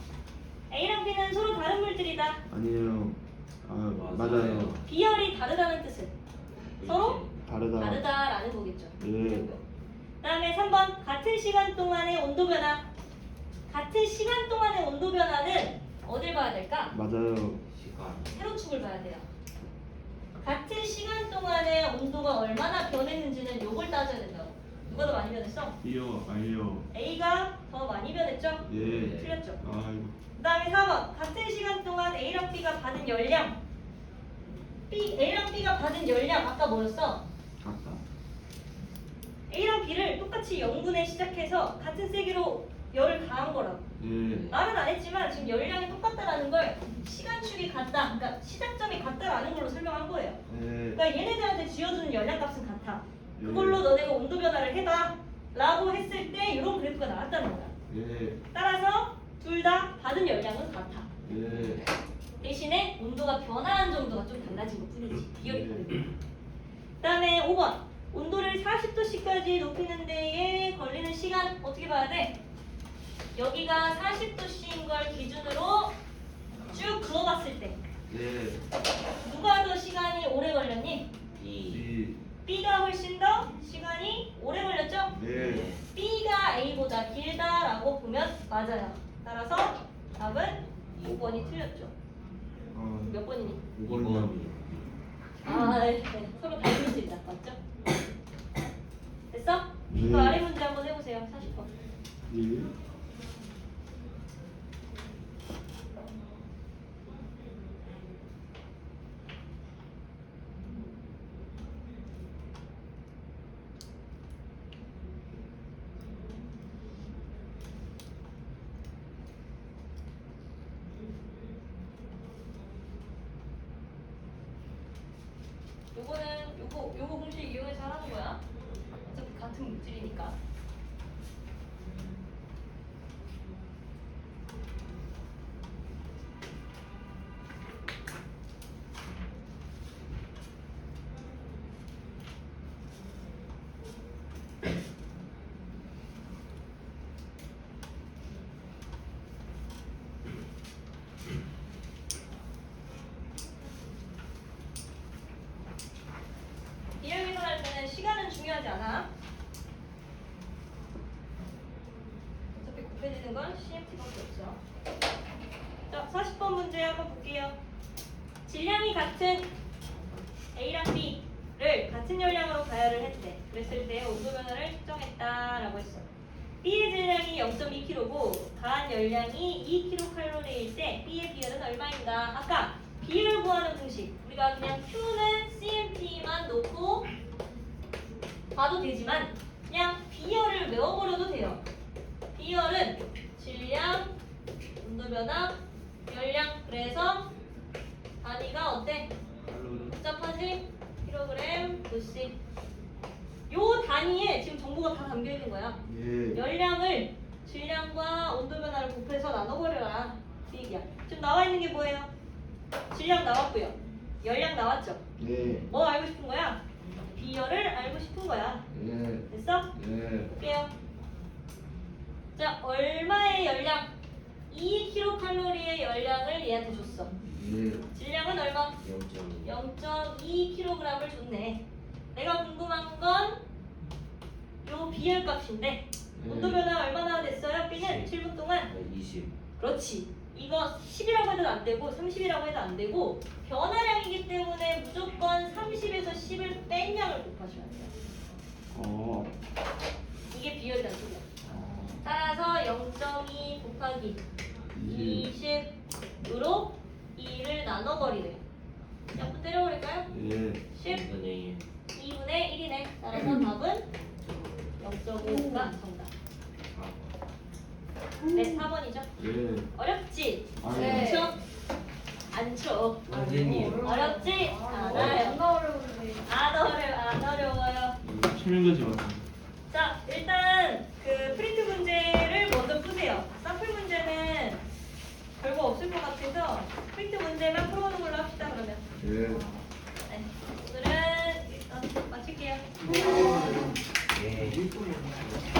A랑 B는 서로 다른 물질이다. 아니에요. 아 맞아요. 비열이 다르다는 뜻은 서로 다르다. 다르다라는 거겠죠. 예. 그다음에 3번 같은 시간 동안의 온도 변화. 같은 시간 동안의 온도 변화는 어딜 봐야 될까? 맞아요. 시간. 세로축을 봐야 돼요. 같은 시간 동안의 온도가 얼마나 변했는지는 요걸 따져야 된다고. 누가 더 많이 변했어? 이요 아니요. A가 더 많이 변했죠? 예. 틀렸죠? 아 이거 그 다음에 4번 같은 시간 동안 A랑 B가 받은 열량 A랑 B가 받은 열량 아까 뭐였어? 같다. A랑 B를 똑같이 0분에 시작해서 같은 세기로 열을 가한 거라고. 예. 말은 안 했지만 지금 열량이 똑같다라는 걸 시간축이 같다, 그러니까 시작점이 같다라는 걸로 설명한 거예요. 예. 그러니까 얘네들한테 쥐어주는 열량값은 같아. 예. 그걸로 너네가 온도 변화를 해봐 라고 했을 때 이런 그래프가 나왔다는 거야. 예. 따라서 둘 다 받은 열량은 같아. 예. 대신에 온도가 변화한 정도가 좀 달라진 것 뿐이지. 비열이 예. 다르게. 그 다음에 5번 온도를 40도씨까지 높이는 데에 걸리는 시간 어떻게 봐야 돼? 여기가 40도씨인 걸 기준으로 쭉 그어봤을 때 예. 누가 더 시간이 오래 걸렸니? B. 이. B가 훨씬 더 시간이 오래 걸렸죠? 예. B가 A보다 길다라고 보면 맞아요. 따라서 답은 5번이 틀렸죠. 어. 몇 번이니? 5번이요. 아, 네. 서로 다른 문제이다. 맞죠? 됐어? 네. 그 아래 문제 한번 해보세요. 40번. 예. 요거 공식 이용해서 하는 거야. 어차피 같은 물질이니까. 비열 계산할 때는 시간은 중요하지 않아. 어차피 곱해지는 건 CMT밖에 없어. 자, 40번 문제 한번 볼게요. 질량이 같은 A랑 B를 같은 열량으로 가열을 했대. 그랬을 때 온도 변화를 측정했다라고 했어. B의 질량이 0.2kg고 가한 열량이 2kcal일 때 B의 비열은 얼마인가? 아까 비율 구하는 공식 우리가 그냥 Q는 CMT만 놓고 봐도 되지만 그냥 비열을 외워버려도 돼요. 비열은 질량, 온도 변화, 열량. 그래서 단위가 어때? 복잡하지? 킬로그램, 도씨. 요 단위에 지금 정보가 다 담겨 있는 거야. 예. 열량을 질량과 온도 변화를 곱해서 나눠버려라. 그 얘기야. 지금 나와 있는 게 뭐예요? 질량 나왔고요. 열량 나왔죠? 예. 뭐 알고 싶은 거야? 비열을 알고 싶은 거야. 예. 됐어? 예. 볼게요. 자, 얼마의 열량? 2kcal의 열량을 얘한테 줬어. 예. 질량은 얼마? 0.2. 0.2kg을 줬네. 내가 궁금한 건 요 비열 값인데 온도 변화 얼마나 됐어요? B는 7분 동안. 20. 그렇지. 이거 10이라고 해도 안 되고 30이라고 해도 안 되고 변화량이기 때문에 무조건 30에서 10을 뺀 양을 곱하셔야 돼요. 어. 이게 비열이라는 소리야. 따라서 0.2 곱하기 20으로 2를 나눠버리래요. 약분 때려버릴까요? 예. 10 2분의 1. 2분의 1이네. 따라서 답은 0.5가 정답. 네, 4번이죠. 예. 어렵지? 아유. 네. 그렇죠? 안 쳐. 설명까지 왔습니다. 자, 일단 그 프린트 문제를 먼저 푸세요. 사플 문제는 별거 없을 것 같아서 프린트 문제만 풀어오는 걸로 합시다, 그러면. 예. 네. 오늘은 마칠게요. 예.